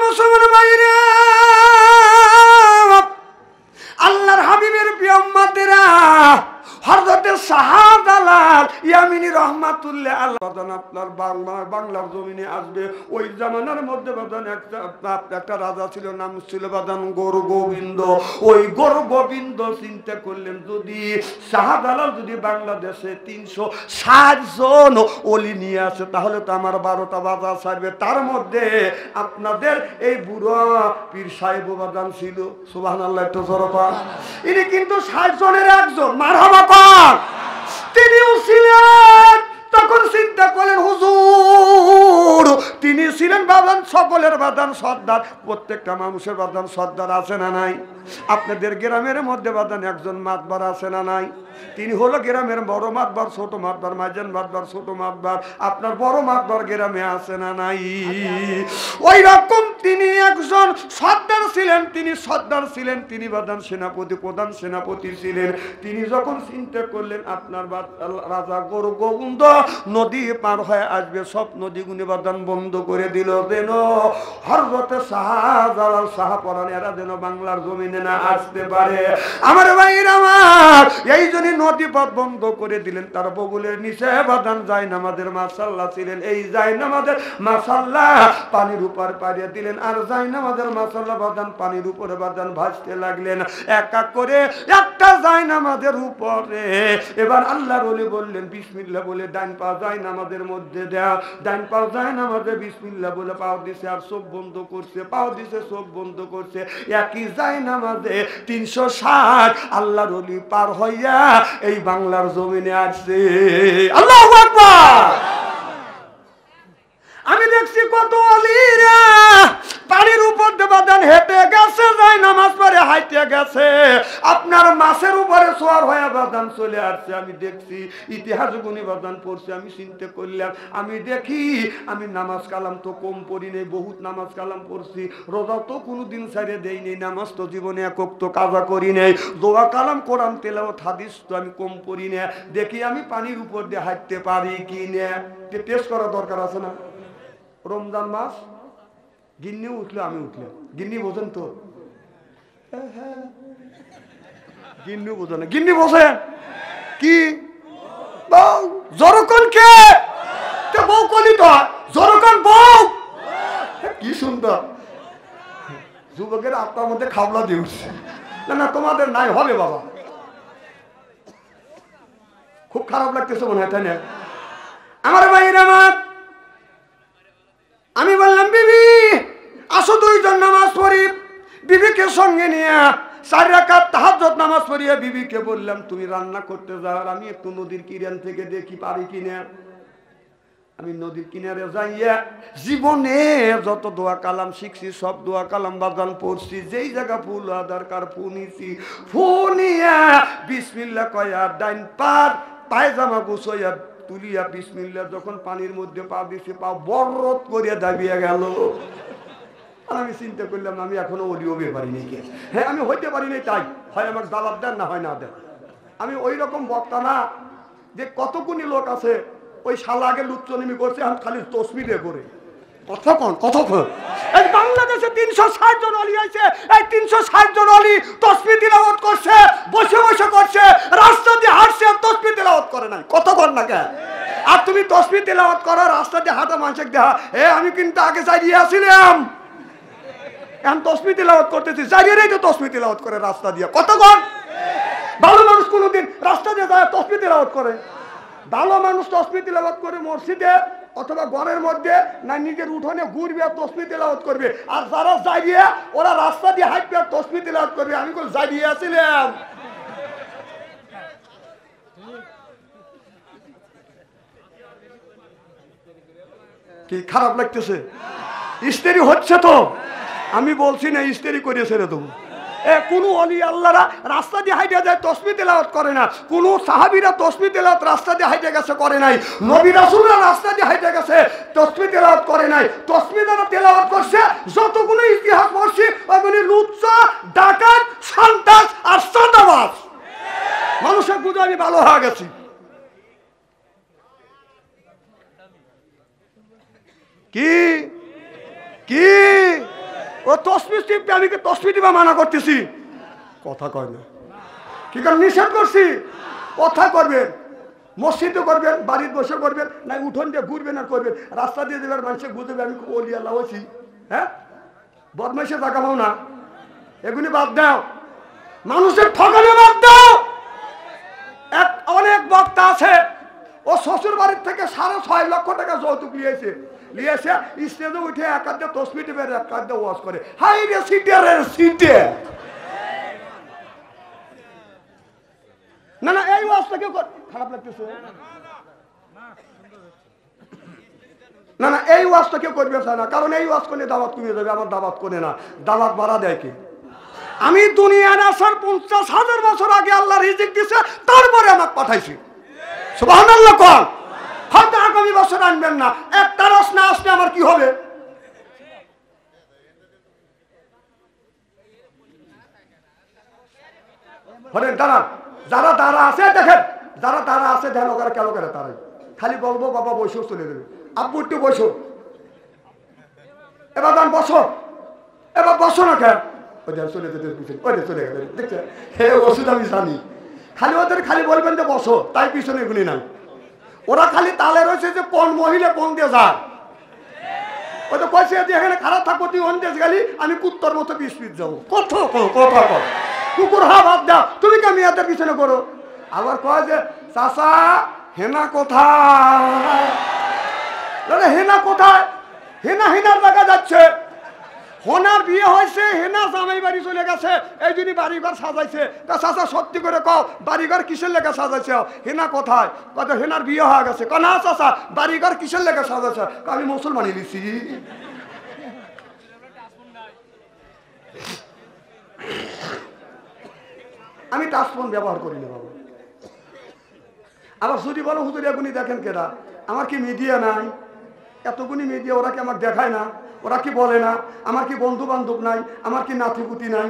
মুসলমান ভাইরা, আল্লাহর হাবিবের প্রিয় উম্মতেরা, হযরতে শাহজালাল ইয়ামিনী রাহমাতুল্লাহ আলাইহি আপনার বাংলার জমিনে আসবে। ওই জামানার মধ্যে বাদান একটা রাজা ছিল, নাম ছিল বাদান গৌরগোবিন্দ। ওই গৌরগোবিন্দ চিন্তা করলেন, যদি শাহজালাল যদি বাংলাদেশে 360 জন ওলি নিয়ে আসে, তাহলে তো আমার 12টা বাজার ছাড়বে। তার মধ্যে আপনাদের এই বুড়ো পীর সাহেব বাদান ছিল, সুবহানাল্লাহ, একটু জোরে বল। ইনি কিন্তু 60 জনের একজন, মারহাবা পাক। তিনিও ছিলেন। তখন চিন্তা করলেন, হুজুর তিনি ছিলেন বাদান সকলের বাদান সর্দার, প্রত্যেকটা মানুষের বাদান সর্দার আছে না নাই? আপনাদের গ্রামের মধ্যে বাদান একজন মাতবার আছে না নাই? তিনি হলো গ্রামের বড় মাতবার, ছোট মাতবার, মাঝান মাতবার, ছোট মাতবার। আপনার বড় মাতবার গ্রামে আছে না নাই? ওই রকম তিনি একজন সর্দার ছিলেন। তিনি সর্দার ছিলেন, তিনি বাদান সেনাপতি, প্রধান সেনাপতি ছিলেন। তিনি যখন চিন্তা করলেন আপনার রাজা গৌরগোবিন্দ নদী পার হয়ে আসবে, সব নদীগুলি বাদান বন্ধ করে দিল, যেন হযরতে শাহজালাল শাহপরাণ এরা যেন বাংলার জমিনে না আসতে পারে। আমার ভাইরা আমার, এই জন্য নদী পথ বন্ধ করে দিলেন। তার বগুলের নিচে বাদান জায়নামাজের মাসাল্লাহ ছিলেন। এই জায়নামাজের মাসাল্লাহ পানির উপর পাড়িয়ে দিলেন, আর জায়নামাজের মাসাল্লাহ বাদান পানির উপরে বাদান ভাসতে লাগলেন। এক এক করে একটা জায়নামাজের উপরে এবার আল্লাহর ওলি বললেন বিসমিল্লাহ বলে ডান পা জায়নামাজের মধ্যে দেয়া। ডান পা জায়নামাজে বিসমিল্লাহ বলে পাও দিছে, আর চোখ বন্ধ করছে, পাও দিছে, চোখ বন্ধ করছে। একই জায়নামাজে 360 আল্লাহর ওলি পার হইয়া এই বাংলার জমিনে আসছে। আল্লাহু আকবার। আমি দেখছি কত ওলিরা পানির উপর বাদান হেঁটে গেছে, যাই নামাজ পড়ে হাইটে গেছে, আপনার মাছের উপরে সোয়ার হয়ে বাদান চলে আসছে। আমি দেখছি ইতিহাস গুণী বাদান পড়ছে। আমি চিন্তা করলাম, আমি দেখি আমি নামাজ কালাম তো কম পড়ি নেই, বহুত নামাজ কালাম পড়ছি, রোজা তো কোনোদিন ছাড়ে দেই নেই, নামাজ তো জীবনে একক তো কাজা করি নেই, দোয়া কালাম কোরআন তেলাওয়াত হাদিস তো আমি কম পড়ি না। দেখি আমি পানির উপর দিয়ে হাঁটতে পারি কি না, টেস্ট করা দরকার আছে না? রমজান মাস গিন্নি উঠলে আমি উঠলাম, গিন্নি বোঝেন তো? গিন্নি বোঝে না, গিন্নি বোঝে কি? বউ জরকন কে বউ কলি তো জরকন বউ, কি সুন্দর। যুবকের আপনার মধ্যে খাবলা দিয়ে উঠছে। না না, তোমাদের নাই হবে বাবা, খুব খারাপ লাগতেছে মনে হয়, তাই না? আমার ভাইরা আমার, আমি বললাম বিবি আসো 2 জন নামাজ পড়ি। বিবিকে সঙ্গে নিয়ে 4 রাকাত তাহাজ্জুদ নামাজ পড়িয়ে বিবিকে বললাম তুমি রান্না করতে যাও, আমি একটু নদীর কিনার থেকে দেখি পারি কিনা। আমি নদীর কিনারে যাইয়া জীবনে যত দোয়া কালাম শিখছি সব দোয়া কালাম বাজান পড়ছি। যেই জায়গা ফুল দরকার ফুনিছি, ফুনিয়া বিসমিল্লাহ কয়া ডাইন পার পায়জামা গুছাইয়া তুলিয়া বিসমিল্লাহ যখন পানির মধ্যে পা দিছি, পা বররত করিয়া দাবিয়ে গেল। আমি চিন্তা করলাম আমি এখনো ওলি হবে পারিনি কে? হ্যাঁ, আমি হইতে পারিনি, তাই হয় আমার দালাব দেন না হয় না দেন। আমি ওই রকম বক্তা না যে কতগুনি লোক আছে ওই শালা আগে লুচ্চনিমি করছে, এখন খালি তসবি দিয়ে করে কতক্ষণ। এই বাংলাদেশে 360 জন অলি আছে, এই 360 জন অলি তসবি তিলাওয়াত করছে, বসে বসে করছে, রাস্তা দিয়ে হাঁটছে, তসবি তিলাওয়াত করে নাই। কতক্ষণ না কে? আর তুমি তসবি তিলাওয়াত করো, রাস্তা দিয়ে হাঁটা মানুষের দেখা, আমি কিন্তু আগে চাইয়ে আসছিলাম, এখন তসবি তিলাওয়াত করতেছি, চাইয়েই তো তসবি তিলাওয়াত করে রাস্তা দিয়ে। কতক্ষণ? ভালো মানুষ কোনোদিন রাস্তা দিয়ে যায় তসবি তিলাওয়াত করে? ভালো মানুষ তসবি তিলাওয়াত করে মসজিদে অথবা ঘরের মধ্যে না নিজের উঠোনে ঘুরবে আর তসবি তিলাওয়াত করবে, আর যারা যাইয়ে ওরা রাস্তা দিয়ে হাঁটবে আর তসবি তিলাওয়াত করবে। আমি কোন যাইয়ে আসছিলাম? কি খারাপ লাগতেছে? ইস্তেরি হচ্ছে তো, আমি বলছি না ইস্তেরি করে ছেড়ে দেবো। কোন অলি আল্লাহরা রাস্তা দিয়ে হাইটে যায় তসবি তেলাওয়াত করে না, কোন সাহাবীরা তসবি তেলাওয়াত রাস্তা দিয়ে হাইটে গেছে করে নাই, নবী রাসূলরা রাস্তা দিয়ে হাইটে গেছে তসবি তেলাওয়াত করে নাই। তসবি যারা তেলাওয়াত করছে যতগুলো ইতিহাস পড়ছি ওইগুলি লুচ্চা, ডাকাত, সন্ত্রাস আর চাঁদাবাজ। মানুষের বুঝে আমি ভালো হয়ে গেছি। কি কি ও তসবিহ টিপতে আমি কি তসবিহ টিপা মানা করতেছি? কথা কয় না। কি কারণ নিষেধ করছি? কথা করবেন, মসজিদে করবেন, বাড়ির বসে করবেন, না উঠোন দিয়ে ঘুরবেন আর করবেন, রাস্তা দিয়ে দেবেন, মানুষকে বুঝবে আমি খুব অলি আল্লাহ হচ্ছি। হ্যাঁ, বদমাইশে টাকা পাও না, এগুলি বাদ দাও, মানুষের ঠকানো বাদ দাও। অনেক বক্তা আছে, ও শ্বশুর বাড়ির থেকে 6.5 লক্ষ টাকা যৌতুক নিয়েছে, স্টেজে উঠে এক আধ তসবিহ টিপে এক আধ ওয়াজ করে। হাই রে সিটে রে সিটে। না না, এই ওয়াজটা কেউ খারাপ লাগতেছে না, না এই ওয়াজটা কেউ করবে না, কারণ এই ওয়াজ করলে দাওয়াত কমে যাবে। আমার দাওয়াত করে না, দাওয়াত বাড়া দেয় কি? আমি দুনিয়ার আসার 50,000 বছর আগে আল্লাহ রিজিক দিছে, তারপরে আমাকে পাঠাইছি। সুবহানাল্লাহ কোন। হয়তো আগামী বছর আনবেন না, একটা রস না আসলে আমার কি হবে? দাঁড়ান, যারা তারা আছে দেখেন, যারা তারা আছে ধ্যান করে কেন করে, তারাই খালি বলবো বাবা বসেও চলে দেবে, আব্বু একটু বসো, এবার দান বসো, এবার বসো না কেন, চলে যেতে চলে গেলে দেখছেন। হে ওষুধ আমি জানি, খালি ওদের খালি বলবেন যে বসো, তাই পিছনে এগুলি নাই। ওরা খালি তালে রয়েছে যে কোন মহিলা কোন দিয়ে যায়, ওই তো কয়েছে যে এখানে খারাপ থাকবো, তুই অন দেশ গেলি, আমি কুত্তর মতো পিস যাবো। কথা কথা কর, কুকুর হা বাদ দাও, তুমি কে মেয়েদের পিছনে করো? আবার কয় যে চাচা হেনা কোথায়? হেনা কোথায়? হেনা হেনার জায়গা যাচ্ছে, হোনার বিয়ে হয়েছে, হেনা জামাই বাড়ি চলে গেছে, এই জন্য বাড়িঘর সাজাইছে। তা চাচা সত্যি করে কও, বাড়িঘর কিসের লেগে সাজাইছে? হেনা কোথায়? কত হেনার বিয়ে হয়ে গেছে। না চাচা, বাড়িঘর কিসের লেগে সাজাইছে? আমি মুসলমানি লিছি। আমি টাচফোন ব্যবহার করি না বাবা। আবার যদি বলো হুজুর এগুনি দেখেন কেডা, আমার কি মিডিয়া নাই? এতগুনি মিডিয়া, ওরা কি আমাকে দেখায় না? ওরা কি বলে না? আমার কি বন্ধু বান্ধব নাই? আমার কি নাতিপুতি নাই?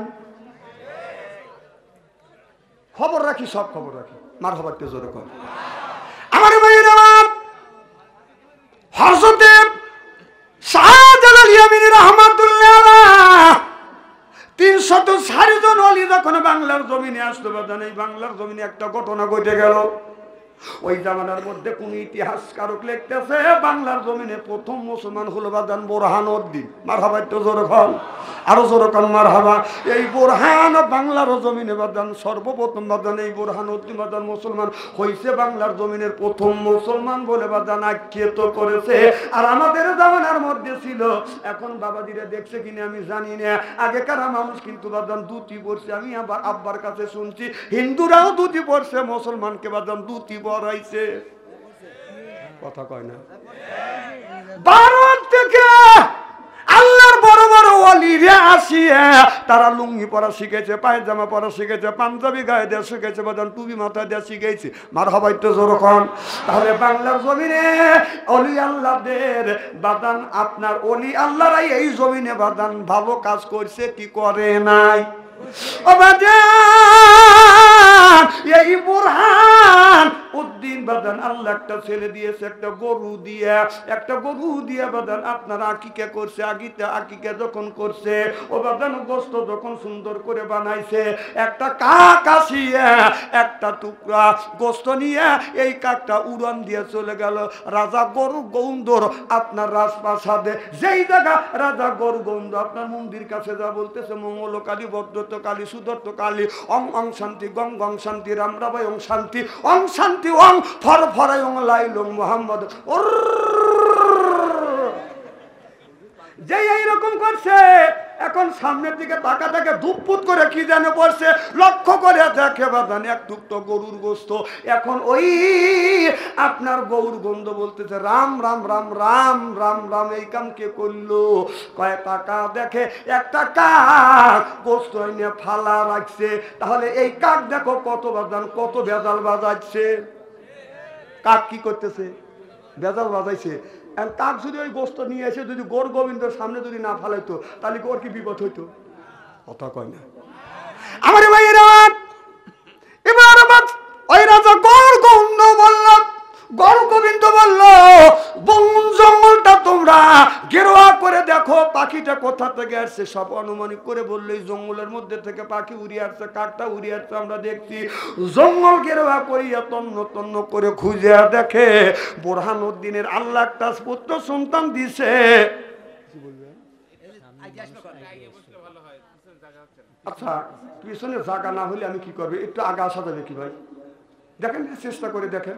খবর রাখি, সব খবর রাখি। মার খবর জোরে কর। আমার হযরতে শাহজালাল ইয়ামিনী রাহমাতুল্লাহ আলাইহি 304 জন ওলি যখন বাংলার জমিনে আসলো, বাদান এই বাংলার জমিনে একটা ঘটনা ঘটে গেল। ওই জামানার মধ্যে কোন ইতিহাসকারক লিখতেছে বাংলার জমিনে প্রথম মুসলমান হলো বাদান বুরহানুদ্দিন। মারহাবা, একটু জোরে খান, আরো জোরে খান মারহাবা। এই বুরহান বাংলার জমিনে বাদান সর্বপ্রথম বাদান এই বুরহানুদ্দিন বাদান মুসলমান হইছে, বাংলার জমিনের প্রথম মুসলমান বলে বাদান আখ্যায়িত করেছে। আর আমাদের জামানার মধ্যে ছিল, এখন বাবাজিরা দেখছে কিনা আমি জানি না, আগেকার মানুষ কিন্তু বাদান ধুতি পরছে। আমি আবার আব্বার কাছে শুনছি হিন্দুরাও ধুতি পরছে, মুসলমানকে বাদান ধুতি পরাইছে। কথা কয় না। ভারত থেকে আল্লাহর বড় বড় ওলিরা আসিয়া তারা লুঙ্গি পরা শিখেছে, পায়জামা পরা শিখেছে, পাঞ্জাবি গায়ে দেওয়া শিখেছে, বাদান টুপি মাথায় দেওয়া শিখেছে। মারহাবা, একটু জোরে খান। তাহলে বাংলার জমিনে অলি আল্লাহদের বাদান, আপনার অলি আল্লাহরাই এই জমিনে বাদান ভালো কাজ করছে কি করে নাই? ও বাদান, এই বুরহান উদ্দিন বাদান আল্লাহ একটা ছেলে দিয়েছে, একটা গরু দিয়ে বাদান আপনার আকিকা করছে। আকিকা যখন করছে, ও বাদান গোস্ত যখন সুন্দর করে বানাইছে, একটা কাক আসিয়া একটা টুকরা গোস্ত নিয়ে এই কাকটা উড়ান দিয়ে চলে গেল রাজা গরু গৌন্দর আপনার রাজপ্রাসাদে। যেই জায়গা রাজা গরু গৌন্দ আপনার মন্দির কাছে যা বলতেছে মঙ্গল কালী, ভদ্রত কালী, সুদত্ত কালী, অং অং শান্তি, গং গং শান্তি, রামরাবাই অং শান্তি, অং শান্তি, অং ফর ফরাই অং লাইলং মোহাম্মদ। যে এইরকম করছে, এখন সামনের দিকে তাকা থেকে ধুপপুত করে কি জানে পড়ছে, লক্ষ্য করে দেখে বাদান এক টুকটো গরুর গোস্ত। এখন ওই আপনার গৌর গন্ধ বলতেছে রাম রাম রাম রাম রাম রাম, এই কাম কে করলো? কয় টাকা দেখে একটা কাক গোস্ত এনে ফালা রাখছে। তাহলে এই কাক দেখো কত বাদান, কত ভেজাল বাজাচ্ছে। কাক কি করতেছে? ভেজাল বাজাইছে। কাক যদি ওই গোস্ত নিয়ে এসে যদি গৌর গোবিন্দের সামনে যদি না ফালাইতো, তাহলে ওর কি বিপদ হইতো? কথা কয় না আমার ভাইয়েরা। এবার ওই রাজা গৌর গোবিন্দ বলল, গৌর গোবিন্দ বলল বন জঙ্গলটা তোমরা গেরুয়া করে দেখো পাখিটা কোথা থেকে আসছে, সব অনুমানিক করে বললো এই জঙ্গলের মধ্যে থেকে পাখি উড়িয়ে আসছে। কাকটা উড়িয়ে আসছে, আমরা দেখছি। জঙ্গল ঘেরা করিয়া তন্ন তন্ন করে খুঁজে দেখে বোরহানুদ্দিনের আল্লাহ একটা পুত্র সন্তান দিছে। আচ্ছা পিছনে জায়গা না হলে আমি কি করবো, একটু আগে আসা যাবে কি ভাই? দেখেন চেষ্টা করে দেখেন।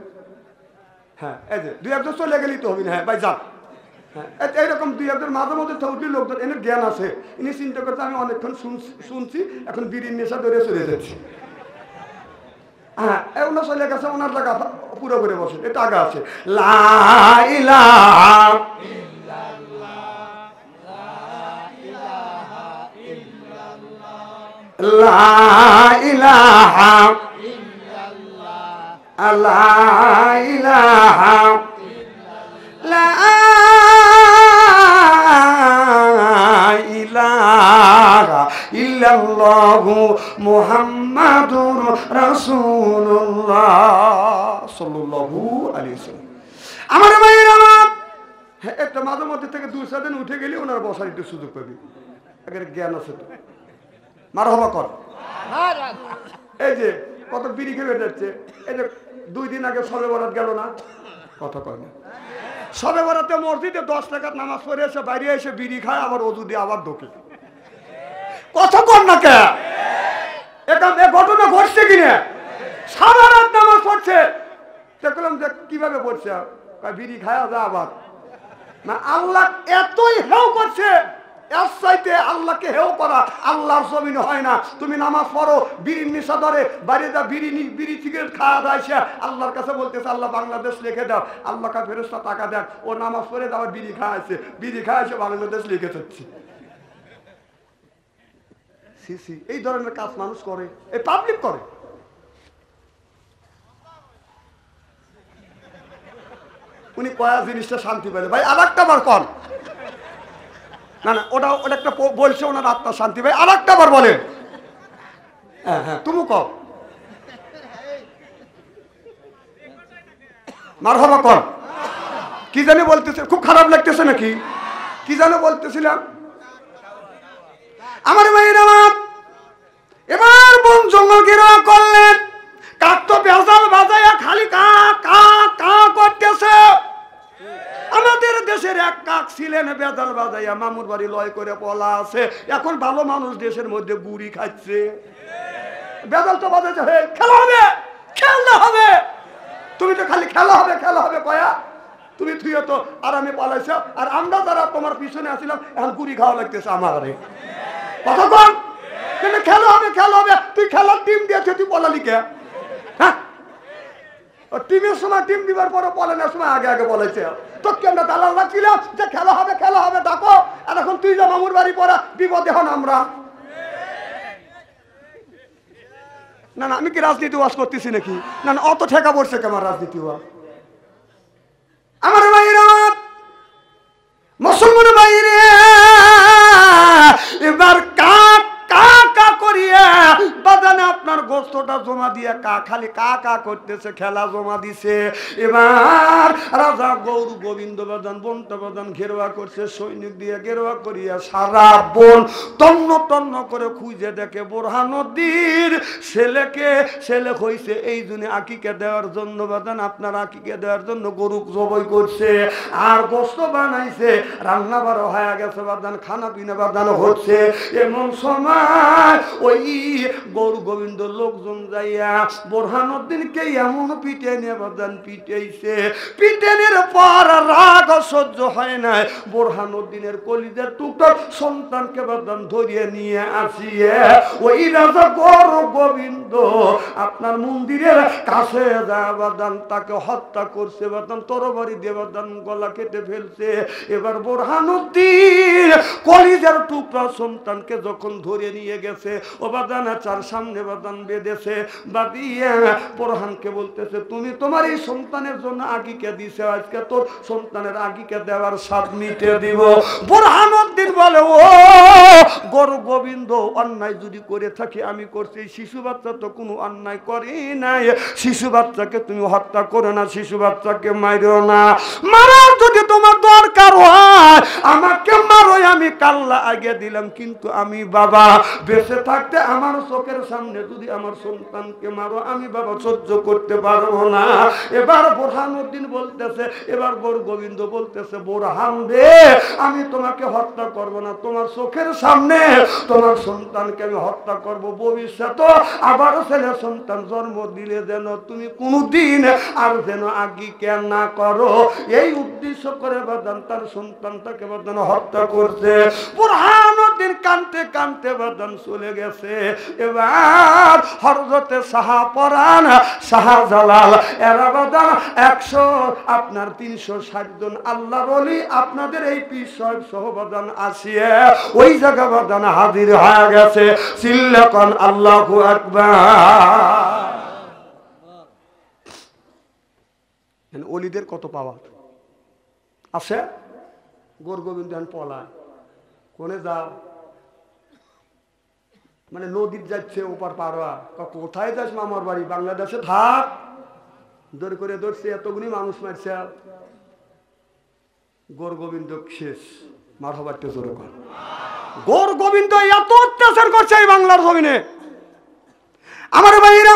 হ্যাঁ এই যে দুই একজন চলে গেলেই তো হবে না। হ্যাঁ ভাই যান। হ্যাঁ এইরকম দুই একজন মাঝে মধ্যে উঠলি লোকজন এনে জ্ঞান আছে, ইনি চিন্তা করতে আমি অনেকক্ষণ শুনছি, এখন বিড়ির নেশা ধরে চলে যাচ্ছি। হ্যাঁ ওনার চলে গেছে, ওনার জায়গা পুরো করে বসে, এটা আগে আছে। লা ইলাহা লা ইলাহা লা ইলাহা লা ইলাহা ইল্লাল্লাহু মুহাম্মাদুর রাসূলুল্লাহ সাল্লাল্লাহু আলাইহি ওয়াসাল্লাম। আমার ভাইরা হ্যাঁ একটা মাঝে মধ্যে থেকে 2-4 দিন উঠে গেলে ওনার বসার একটু সুযোগ পাবি, আগের জ্ঞান আছে তো। মারহাবা কর। এই যে কত বিড়ি খেয়ে যাচ্ছে, এই যে 2 দিন আগে শবে বরাত গেল না, কথা কয় না। শবে বরাতে মসজিদে 10 রাকাত নামাজ পড়ে এসে বাইরে এসে বিড়ি খায়, আবার ওযু দিয়ে আবার ঢোকে। কথা কর না কে? এটা ঘটনা ঘটছে কিনা? সারা রাত নামাজ পড়ছে, দেখলাম যে কিভাবে পড়ছে, বিড়ি খায় যা আবার না। আল্লাহ এতই হেও করছে, এর চাইতে আল্লাহকে হেও করা আল্লাহর জমিনে হয় না। তুমি নামাজ পড়ো, বিড়ির নেশা ধরে বাইরে যা বিড়ি সিগারেট খাওয়া যায়, সে আল্লাহর কাছে বলতেছে আল্লাহ বাংলাদেশ লিখে দাও। আল্লাহকে ফেরেশতা টাকা দেন, ও নামাজ পড়ে আবার বিড়ি খাওয়াছে, বাংলাদেশ লিখে যাচ্ছে। এই ধরনের কাজ মানুষ করে, এই পাবলিক করে। উনি কয়া জিনিসটা শান্তি পেলে ভাই আর একটা বার কর না না, ওটা একটা বলছে ওনার আত্মা শান্তি ভাই, আর একটা বার বলেন। হ্যাঁ হ্যাঁ তুমি কর, মারহাবা কর। কি জানি বলতেছে, খুব খারাপ লাগতেছে নাকি? কি জানি বলতেছিলাম আমার ভাইরা। এবার বন জঙ্গল ঘেরা করলেন, কাক তো বেজাল বাজাইয়া খালি কা কা কা করতেছে। আমাদের দেশের এক কাক ছিলেন বেজাল বাজাইয়া মামুর বাড়ি লয় করে পলা আছে। এখন ভালো মানুষ দেশের মধ্যে গুড়ি খাচ্ছে, বেজাল তো বাজাইছে। হে খেলা হবে, খেলতে হবে, তুমি তো খালি খেলা হবে কয়া। তুমি তুই তো আরামে পালাইছ, আর আমরা যারা তোমার পিছনে আসছিলাম এখন গুড়ি খাওয়া লাগতেছে আমার। কথা কম, কিন্তু খেলা হবে। তুই খেলার টিম দিয়েছে, তুই পলালি কে? হ্যাঁ টিমের সময় টিম দিবার পরে পলানোর সময় আগে বলেছে তোকে আমরা দালাল রাখছিলাম যে খেলা হবে ডাকো, আর এখন তুই যা মামুর বাড়ি পড়া বিপদে হন আমরা। না না আমি কি রাজনীতি ওয়াজ করতেছি নাকি? না না অত ঠেকা পড়ছে কেমন রাজনীতি ওয়াজ? আমার ভাইরা, মুসলমান ভাইরে, এবার কাক কা করিয়া বাজানে আপনার গোস্তটা জমা দিয়ে খালি কা করতেছে, খেলা জমা দিছে। এবার রাজা গৌর গোবিন্দ বাজান বনটা বাজান ঘেরোয়া করছে, সৈনিক দিয়ে ঘেরোয়া করিয়া সারা বন তন্ন করে খুঁজে দেখে বোরহানুদ্দিন ছেলে হইছে এই জন্য আকিকে দেওয়ার জন্য বাজান, আপনার আকিকে দেওয়ার জন্য গরু জবাই করছে আর গোস্ত বানাইছে, রান্না বাড়া হয়ে গেছে বাজান, খানা পিনা বাজান হচ্ছে। এমন সময় ওই গৌর গোবিন্দ লোকজন যাইয়া বোরহানুদ্দিনকে এমন পিটে নিয়ে বাজান পিটাইছে। পিটানোর পর রাগ সহ্য হয় না, বোরহানুদ্দিনের কলিজার টুকরা সন্তানকে বাজান ধরিয়ে নিয়ে আসিয়ে ওই রাজা গৌর গোবিন্দ আপনার মন্দিরের কাছে যা বাজান তাকে হত্যা করছে বাজান, তরবারি দিয়ে বাজান গলা কেটে ফেলছে। এবার বোরহানুদ্দিন কলিজার টুকরা সন্তানকে যখন ধরে নিয়ে গেছে, ও বাদানা চার সামনে বাদান বেঁধেছে, বাদিয়ে বোরহানকে বলতেছে তুমি তোমার এই সন্তানের জন্য আগিকে দিছে, আজকে তোর সন্তানের আগিকে দেওয়ার স্বাদ মিটে দিব। বোরহানুদ্দিন বলে ও বড় গোবিন্দ অন্যায় যদি করে থাকি আমি করছি, শিশু বাচ্চা তো কোনো অন্যায় করি নাই, শিশু বাচ্চাকে তুমি হত্যা করো না, শিশু বাচ্চাকে মারো না, মারার যদি তোমার দরকার হয় আমাকে মারো, আমি কাল্লা আগে দিলাম, কিন্তু আমি বাবা বেঁচে থাকতে আমার চোখের সামনে যদি আমার সন্তানকে মারো আমি বাবা সহ্য করতে পারবো না। এবার বোরহানুদ্দিন বলতেছে, এবার বড় গোবিন্দ বলতেছে, বোরহান রে আমি তোমাকে হত্যা করব না, তোমার চোখের সামনে তোমার সন্তানকে আমি হত্যা করব, ভবিষ্যতে আবার ছেলে সন্তান জন্ম দিলে যেন তুমি কোনদিন আর যেন আজ্ঞা না করো, এই উদ্দেশ্য করে বাদান তার সন্তানটাকে বাদান হত্যা করছে। বোরহানুদ্দিন কানতে কানতে বাদান চলে গেছে। এবার হযরতে শাহপরান শাহজালাল এরা বাদান 100 আপনার 360 জন আল্লাহর ওলি আপনাদের এই পীর সাহেব সহ বাদান আসিয়ে ওই জায়গা বাদান হাজির হয়ে গেছে। চিল্লাকান আল্লাহু আকবার। ওলিদের কত পাওয়ার আছে। গৌর গোবিন্দ পলায় কোনে যাও, মানে নদীর যাচ্ছে ওপার পারোয়া, কোথায় যাস মামার বাড়ি, বাংলাদেশে থাক, দৌড় করে ধরছে, এতগুলি মানুষ মারছে, গৌর গোবিন্দ শেষ। মারহাবাতে জোরে কর। গৌর গোবিন্দ এত অত্যাচার করছে এই বাংলার জমিনে, আমার ভাইরা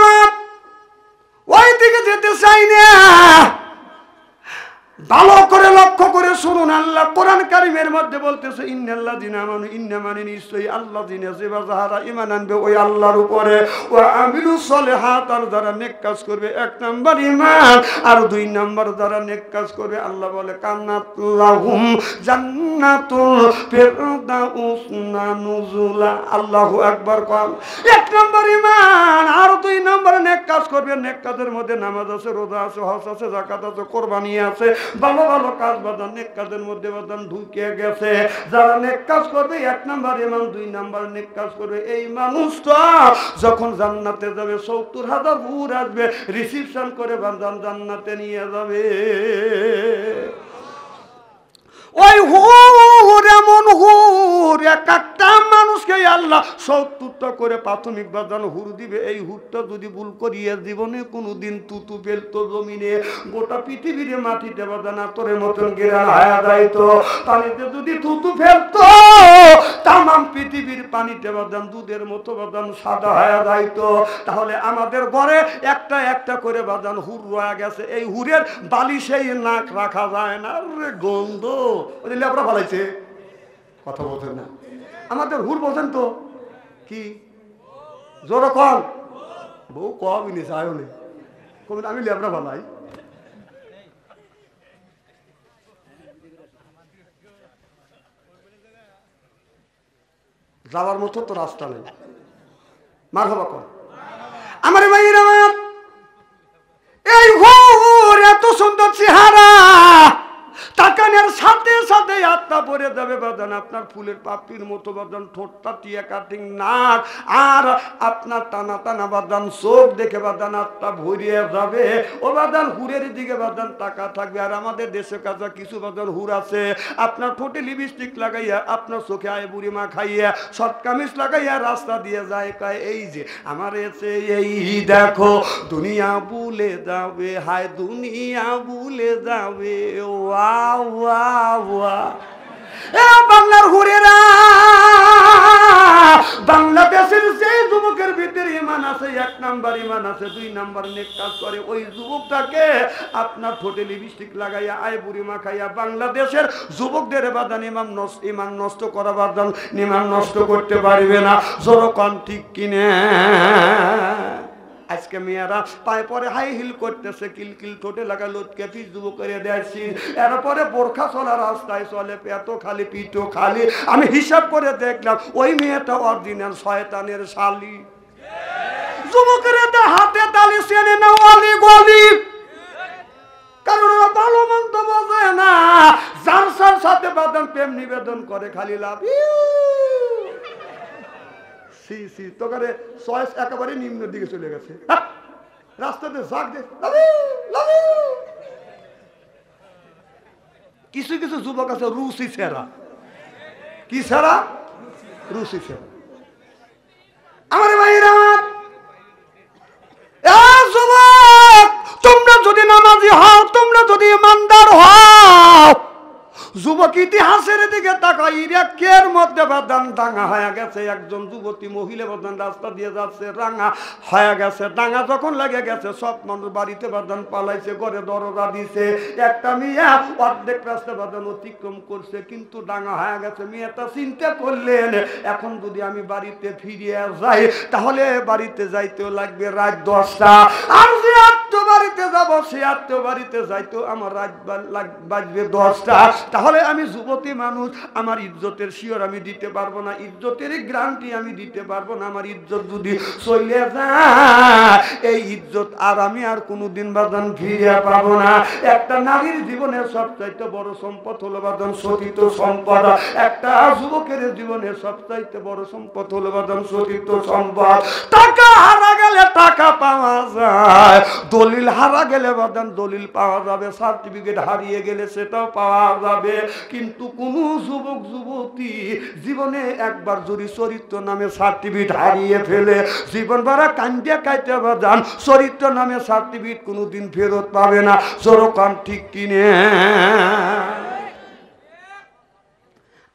ওই দিকে যেতে চাই না। ভালো করে লক্ষ্য করে শুনুন, আল্লাহ কোরআন কারীমের মধ্যে বলতেছে, ইন্নাল্লাযিনা আমানু, ইন্না মানে নিশ্চয়ই আল্লাযিনা যারা ঈমান আনবে ওই আল্লাহর উপরে, ওয়া আমিলুস সলিহাত, আর যারা নেক কাজ করবে, 1 নাম্বার ঈমান, আর 2 নাম্বার যারা নেক কাজ করবে, আল্লাহ বলে কান্নাত লাহুম জান্নাতুল ফিরদাউস নুজুলা। আল্লাহু আকবার। কম 1 নাম্বার ঈমান, আর 2 নাম্বার নেক কাজ করবে, নেক কাজের মধ্যে নামাজ আছে, রোজা আছে, হজ আছে, যাকাত আছে, কুরবানি আছে, ভালো ভালো কাজ বাদান নেক কাজের মধ্যে বাদান ঢুকে গেছে। যারা নেক কাজ করবে 1 নাম্বার ঈমান, 2 নাম্বার নেক কাজ করবে, এই মানুষটা যখন জান্নাতে যাবে 70,000 হুর আসবে, রিসিপশন করে বাদান জান্নাতে নিয়ে যাবে। ওই হুর এমন হুর, এক একটা মানুষকে আল্লাহ 70টা করে প্রাথমিক বাদান হুর দিবে। এই হুরটা যদি ভুল করিয়ে জীবনে কোনোদিন তুতু ফেলতো জমিনে, গোটা পৃথিবীর মাটিতে বাদান তোরের মতন গেরান হায়া যাইতো। পানিতে যদি তুতু ফেলতো তামাম পৃথিবীর পানিতে বাদান দুধের মতো বাদান সাদা হায়া যাইতো। তাহলে আমাদের ঘরে একটা একটা করে বাদান হুর রয়ে গেছে, এই হুরের বালিশেই নাক রাখা যায় না, রে গন্ধ লেবরা ফালাইছে, কথা বলছেন না। আমাদের হুর বলছেন তো কি জোর কম, বউ কমই নি চাইও নি, কম আমি লেবরা ফালাই। যাওয়ার মতো তো রাস্তা নেই। মারহাবা কর আমার ভাইয়ের, আমার এই হুর এত সুন্দর চেহারা, তাকানোর সাথে সাথে আত্মা পড়ে যাবে বাদান আপনার ফুলের পাপড়ির মতো বাদান, ঠোঁটটা টিয়া কাটিং নাক, আর আপনার টানা টানা বাদান চোখ দেখে বাদান আত্মা ভরিয়ে যাবে। ও বাদান হুরের দিকে বাদান টাকা থাকবে। আর আমাদের দেশে কাজা কিছু বাদান হুর আছে, আপনার ঠোঁটে লিপস্টিক লাগাইয়া, আপনার চোখে আয় বুড়ি মা খাইয়া, শর্ট কামিজ লাগাইয়া রাস্তা দিয়ে যায়, কয় এই যে আমার এসে এই দেখো দুনিয়া ভুলে যাবে, হায় দুনিয়া ভুলে যাবে। বাংলার হুরেরা, বাংলাদেশের যে যুবকের ভিতরে ঈমান আছে, 1 নাম্বার ঈমান আছে, 2 নাম্বার নেক কাজ করে, ওই যুবকটাকে আপনার ঠোঁটে লিপস্টিক লাগাইয়া আয় বুড়ি মাখাইয়া বাংলাদেশের যুবকদের বাদান ঈমান নষ্ট করা বাদান ঈমান নষ্ট করতে পারবে না। জোরকন ঠিক কিনে। আজকে মেয়েরা পায়ে পরে হাই হিল করতেছে, কিলকিল ঠোঁটে লাগা লটকে পিঠ যুব করে দেয়ছি, এরপরে বোরখা চলা রাস্তায় চলে, পেটো খালি পিঠো খালি। আমি হিসাব করে দেখলাম ওই মেয়েটা অরিজিনাল শয়তানের শালি। যুবকের হাতে তালি চেনে না অলি গলি, কারণ ওরা ভালো মন্দ বোঝে না, যার সাথে বাদাম প্রেম নিবেদন করে খালি লাভ। তোকারে চয়েস একেবারে নিম্ন দিকে চলে গেছে, রাস্তাতে ঝাঁক দে। কিছু কিছু যুবক আছে রুচি ছেঁড়া, কি ছাড়া রুসিছে আমার ভাইরা তোমরা যদি নামাজি হও, তোমরা যদি ইমানদার হও, যুবক ইতিহাসের দিকে তাকাই, ইরাকের মধ্যে বাদান দাঙ্গা হয়ে গেছে। একজন যুবতী মহিলা বাদান রাস্তা দিয়ে যাচ্ছে, রাঙা হয়ে গেছে। দাঙ্গা যখন লেগে গেছে, সব মানুষ বাড়িতে বাদান পালাইছে, ঘরে দরজা দিছে। একটা মেয়ে অর্ধেক রাস্তা বাদান অতিক্রম করছে, কিন্তু দাঙ্গা হয়ে গেছে। মেয়েটা চিন্তা করলেন, এখন যদি আমি বাড়িতে ফিরিয়ে যাই, তাহলে বাড়িতে যাইতেও লাগবে রাত 10টা। আর যে বাড়িতে যাবো, সে বাড়িতে যাইতো আমার রাত বাজবে 10টা। তাহলে আমি যুবতী মানুষ, আমার ইজ্জতের শিওর আমি দিতে পারবো না, ইজ্জতের গ্যারান্টি আমি দিতে পারবো না। আমার ইজ্জত যদি চলে যায়, এই ইজ্জত আর আমি আর কোনোদিন বাদান ফিরে পাবো না। একটা নারীর জীবনের সবচাইতে বড় সম্পদ হলো বাদান সতীত্ব সম্পদ। একটা যুবকের জীবনের সবচাইতে বড় সম্পদ হলো বাদান সতীত্ব সম্পদ। টাকা হারা গেলে টাকা পাওয়া যায়, দলিল হারা গেলে বাদান দলিল পাওয়া যাবে, সার্টিফিকেট হারিয়ে গেলে সেটাও পাওয়া যাবে। কিন্তু কোন যুবক যুবতী জীবনে একবার যদি চরিত্র নামে সার্টিফিকেট হারিয়ে ফেলে, জীবন ভরা কান্দিয়া কাইতে বাদান চরিত্র নামে সার্টিফিকেট কোনোদিন ফেরত পাবে না। জোরকান ঠিক কিনে?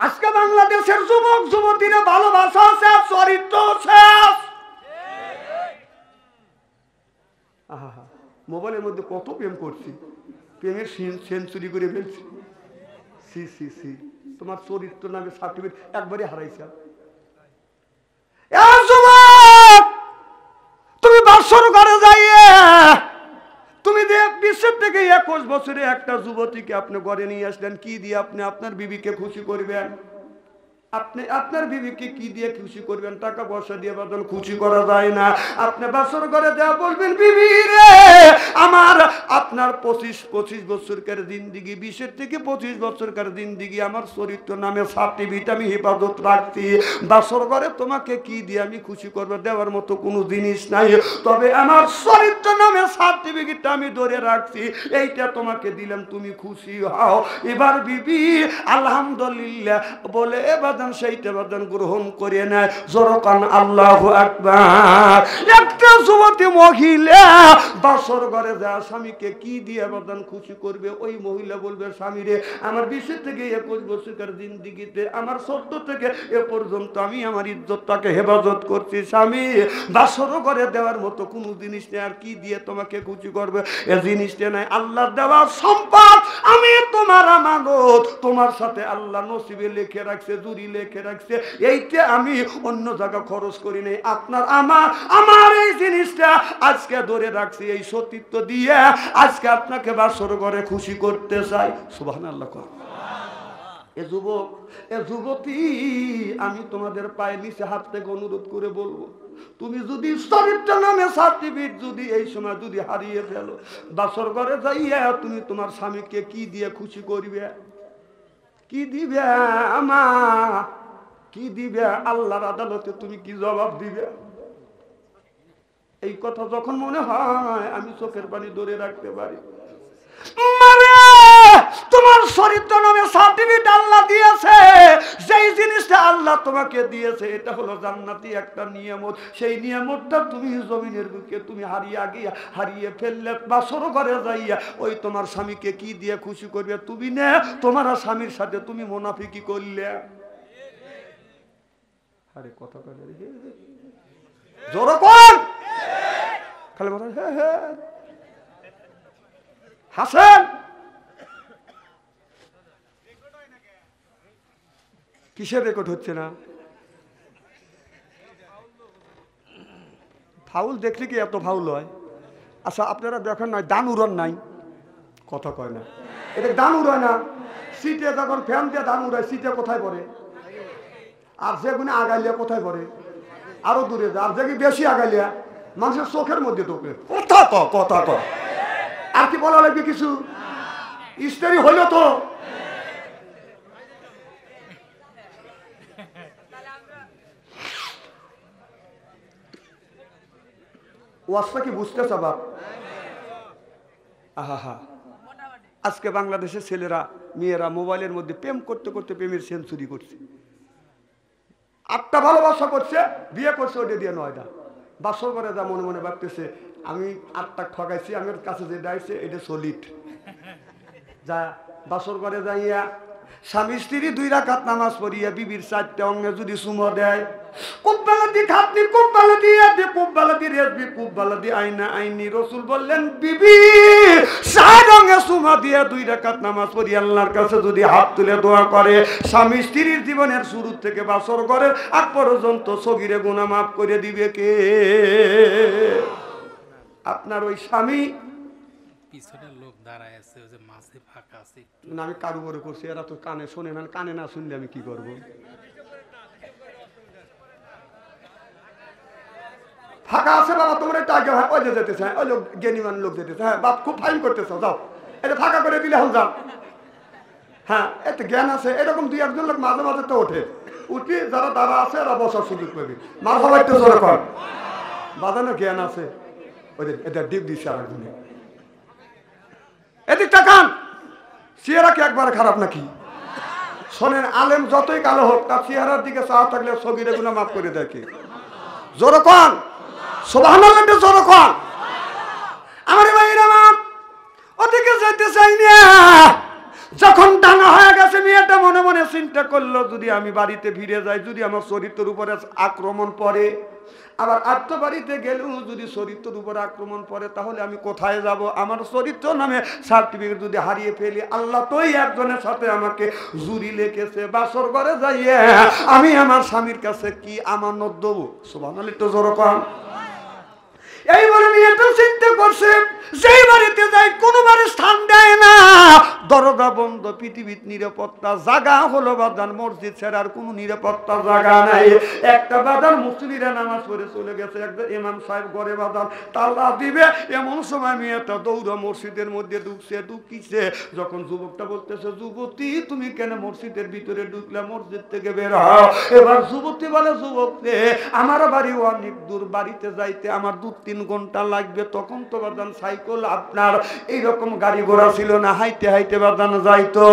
আজকে বাংলাদেশের যুবক যুবতীরা ভালোবাসা আছে, চরিত্র শেষ। মোবাইলের মধ্যে কত প্রেম করছি, প্রেমের সেঞ্চুরি করে ফেলছি। সি সি সি, তোমার চরিত্র নামে সার্টিফিকেট একবারই হারাইছে। তুমি বাসর ঘরে যাইয়ে তুমি বিশ্বের থেকে 21 বছরে একটা যুবতীকে আপনি ঘরে নিয়ে আসলেন, কি দিয়ে আপনি আপনার বিবিকে খুশি করবেন? আপনি আপনার বিবিকে কি দিয়ে খুশি করবেন? টাকা পয়সা দিয়ে বাদন খুশি করা যায় না। আপনি বাসর ঘরে দেওয়া বলবেন, বিবি রে আমার, আপনার 25 বছরকার জিন্দিগি, 20 থেকে 25 বছরকার জিন্দিগি আমার চরিত্র নামে সার্টিফিকেট আমি হেফাজত রাখছি। বাসর ঘরে তোমাকে কি দিয়ে আমি খুশি করবো? দেওয়ার মতো কোনো জিনিস নাই, তবে আমার চরিত্র নামে সার্টিফিকেটটা আমি ধরে রাখছি, এইটা তোমাকে দিলাম, তুমি খুশি হও। এবার বিবি আলহামদুলিল্লাহ বলে এবার সেইটা বাদান গ্রহণ করে নেয়। জোরকান আল্লাহু আকবার। একটা যুবতী মহিলা বাসর ঘরে যায়, স্বামীকে কি দিয়ে বাদান খুশি করবে? ওই মহিলা বলবে, স্বামী রে আমার 20 থেকে 21 বছরকার জিন্দিগিতে, আমার 14 থেকে এ পর্যন্ত আমি আমার ইজ্জতটাকে হেফাজত করছি। স্বামী বাসর ঘরে দেওয়ার মতো কোনো জিনিস নেই, আর কি দিয়ে তোমাকে খুশি করবে? এ জিনিসটা নাই, আল্লাহর দেওয়া সম্পদ, আমি তোমার আমানত, তোমার সাথে আল্লাহ নসিবে লিখে রাখছে, জুরি লিখে রাখছে, এইটা আমি অন্য জায়গা খরচ করি নাই। আপনার আমার এই জিনিসটা আজকে ধরে রাখছি, এই সতীত্ব দিয়ে আজকে আপনাকে বাসর ঘরে খুশি করতে চাই। সুবহানাল্লাহ। এ যুবক, এ যুবতী, আমি তোমাদের পায়ে নিচে হাত থেকে অনুরোধ করে বলবো, তুমি যদি চরিত্র নামে সার্টিফিকেট যদি এই সময় যদি হারিয়ে ফেলো, বাসর ঘরে যাইয়া তুমি তোমার স্বামীকে কি দিয়ে খুশি করবে? কি দিবে আমা? কি দিবে? আল্লাহর আদালতে তুমি কি জবাব দিবে? এই কথা যখন মনে হয়, আমি চোখের পানি ধরে রাখতে পারি। তোমার চরিত্র নামে সার্টিফিকেট আল্লাহ দিয়েছে, যেই জিনিসটা আল্লাহ তোমাকে দিয়েছে, এটা হলো জান্নাতি একটা নিয়ামত। সেই নিয়ামতটা তুমি জমিনের বুকে তুমি হারিয়ে ফেললে, বাসর ঘরে যাইয়া ওই তোমার স্বামীকে কি দিয়ে খুশি করবে? তুমি না তোমার স্বামীর সাথে তুমি মুনাফিকি করলে। আরে কথা কথা জোর কোন খালি বলেন হ্যাঁ হ্যাঁ হাসেন। কিসের রেকর্ড হচ্ছে না? ফাউল দেখলে কি এত ফাউল হয়? আচ্ছা আপনারা দেখেন না, দান উড়ান নাই, কথা কয় না, এটা দান উড়ায় না। সিটে যখন ফ্যান দিয়ে দান উড়ায়, সিটে কোথায় পড়ে? আর যেগুলো আগাইলিয়া কোথায় পড়ে? আরো দূরে যায়। আর যে বেশি আগাইলিয়া মানুষের চোখের মধ্যে ঢোকে। কথা ক আর কি বলা লাগবে? কিছু ইস্তারি হইল তো। ওয়াজটা কি বুঝতেছ বাপ? আহা, আজকে বাংলাদেশের ছেলেরা মেয়েরা মোবাইলের মধ্যে প্রেম করতে করতে প্রেমের সেঞ্চুরি করছে। 8টা ভালোবাসা করছে, বিয়ে করছে ওটা দিয়ে 9টা। বাসর করে যা মনে মনে ভাবতেছে আমি 8টা ঠকাইছি, আমার কাছে যে ডাইছে এটা সলিড। যা বাসর করে যাইয়া স্বামী স্ত্রী 2 রাকাত নামাজ পড়িয়া বিবির 4টে অঙ্গে যদি চুমো দেয়, কুব্বালাদি খাতনি কুব্বালাদি আদি কুব্বালাদি রেজবি কুব্বালাদি আইনা আইনি, রাসূল বললেন বিবি 4 অঙ্গে চুমো দিয়া 2 রাকাত নামাজ পড়ি আল্লাহর কাছে যদি হাত তুলে দোয়া করে, স্বামী স্ত্রীর জীবনের শুরু থেকে বাসর করে আগ পর্যন্ত সগীরে গুনাহ মাফ করে দিবে কে? আপনার ওই স্বামী। পিছনের লোক দাঁড়ায় আছে, ওই যে মাঝে ফাঁকা আছে। আমি কারু করে করছি, এরা তো কানে শোনে না, কানে না শুনলে আমি কি করব? ফাঁকা আছে বাবা, তোমরা একটু আগে ওই যে যেতেছে, ওই লোক জ্ঞানীমান লোক যেতেছে। হ্যাঁ বাপ খুব ফাইন করতেছ, যাও এটা ফাঁকা করে দিলে হল যাও। হ্যাঁ এতে জ্ঞান আছে, এরকম 2-1জন লোক মাঝে মাঝে তো ওঠে, উঠি যারা দাঁড়া আছে এরা বসার সুযোগ পাবি। মার সবাই একটু জোরে কর, বাজানো জ্ঞান আছে। ওই এটা ডিপ দিচ্ছে আর একজনে, এদিক তাকান। চেহারা কি একবারে খারাপ নাকি? শোনেন, আলেম যতই কালো হোক তার চেহারার দিকে চাওয়া থাকলে সগীরে গুনাহ মাফ করে দেয় কে? জোরে কন সুবহানাল্লাহ, জোরে কন। আমার ভাইরা আমার ওদিকে যেতে চাই না। যখন ডাঙা হয়ে গেছে মেয়েটা মনে মনে চিন্তা করলো, যদি আমি বাড়িতে ফিরে যাই, যদি আমার চরিত্রের উপরে আক্রমণ পড়ে, আবার আত্মবাড়িতে গেলেও যদি চরিত্রের উপর আক্রমণ পড়ে, তাহলে আমি কোথায় যাব? আমার চরিত্র নামে সার্টিফিকেট যদি হারিয়ে ফেলি, আল্লাহ তোই একজনের সাথে আমাকে জুরি লেখেছে, বাসর ঘরে যাইয়ে আমি আমার স্বামীর কাছে কি আমানত দেবো? সুবহানাল্লাহ, তো জোরে কন। এই বলে মেয়েটা চিন্তা করছে, যেই বাড়িতে যাই কোনো বাড়ি স্থান দেয় না, দরজা বন্ধ, পৃথিবীর নিরাপত্তা জায়গা হলো বাদান মসজিদ ছাড়া আর কোনো নিরাপত্তা জায়গা নাই। একটা বাদান মুসলিরা নামাজ পড়ে চলে গেছে, একজন ইমাম সাহেব ঘরে বাদান তালা দিবে, এমন সময় মেয়েটা দৌড়া মসজিদের মধ্যে ঢুকছে। যখন যুবকটা বলতেছে, যুবতী তুমি কেন মসজিদের ভিতরে ঢুকলে, মসজিদ থেকে বের হও। এবার যুবতী বলে, যুবককে আমার বাড়ি অনেক দূর, বাড়িতে যাইতে আমার 2-3 ঘন্টা লাগবে। তখন তো বাদান সাইকেল আপনার এইরকম গাড়ি ঘোড়া ছিল না, হাইটে হাইটে বাদান যাইতো।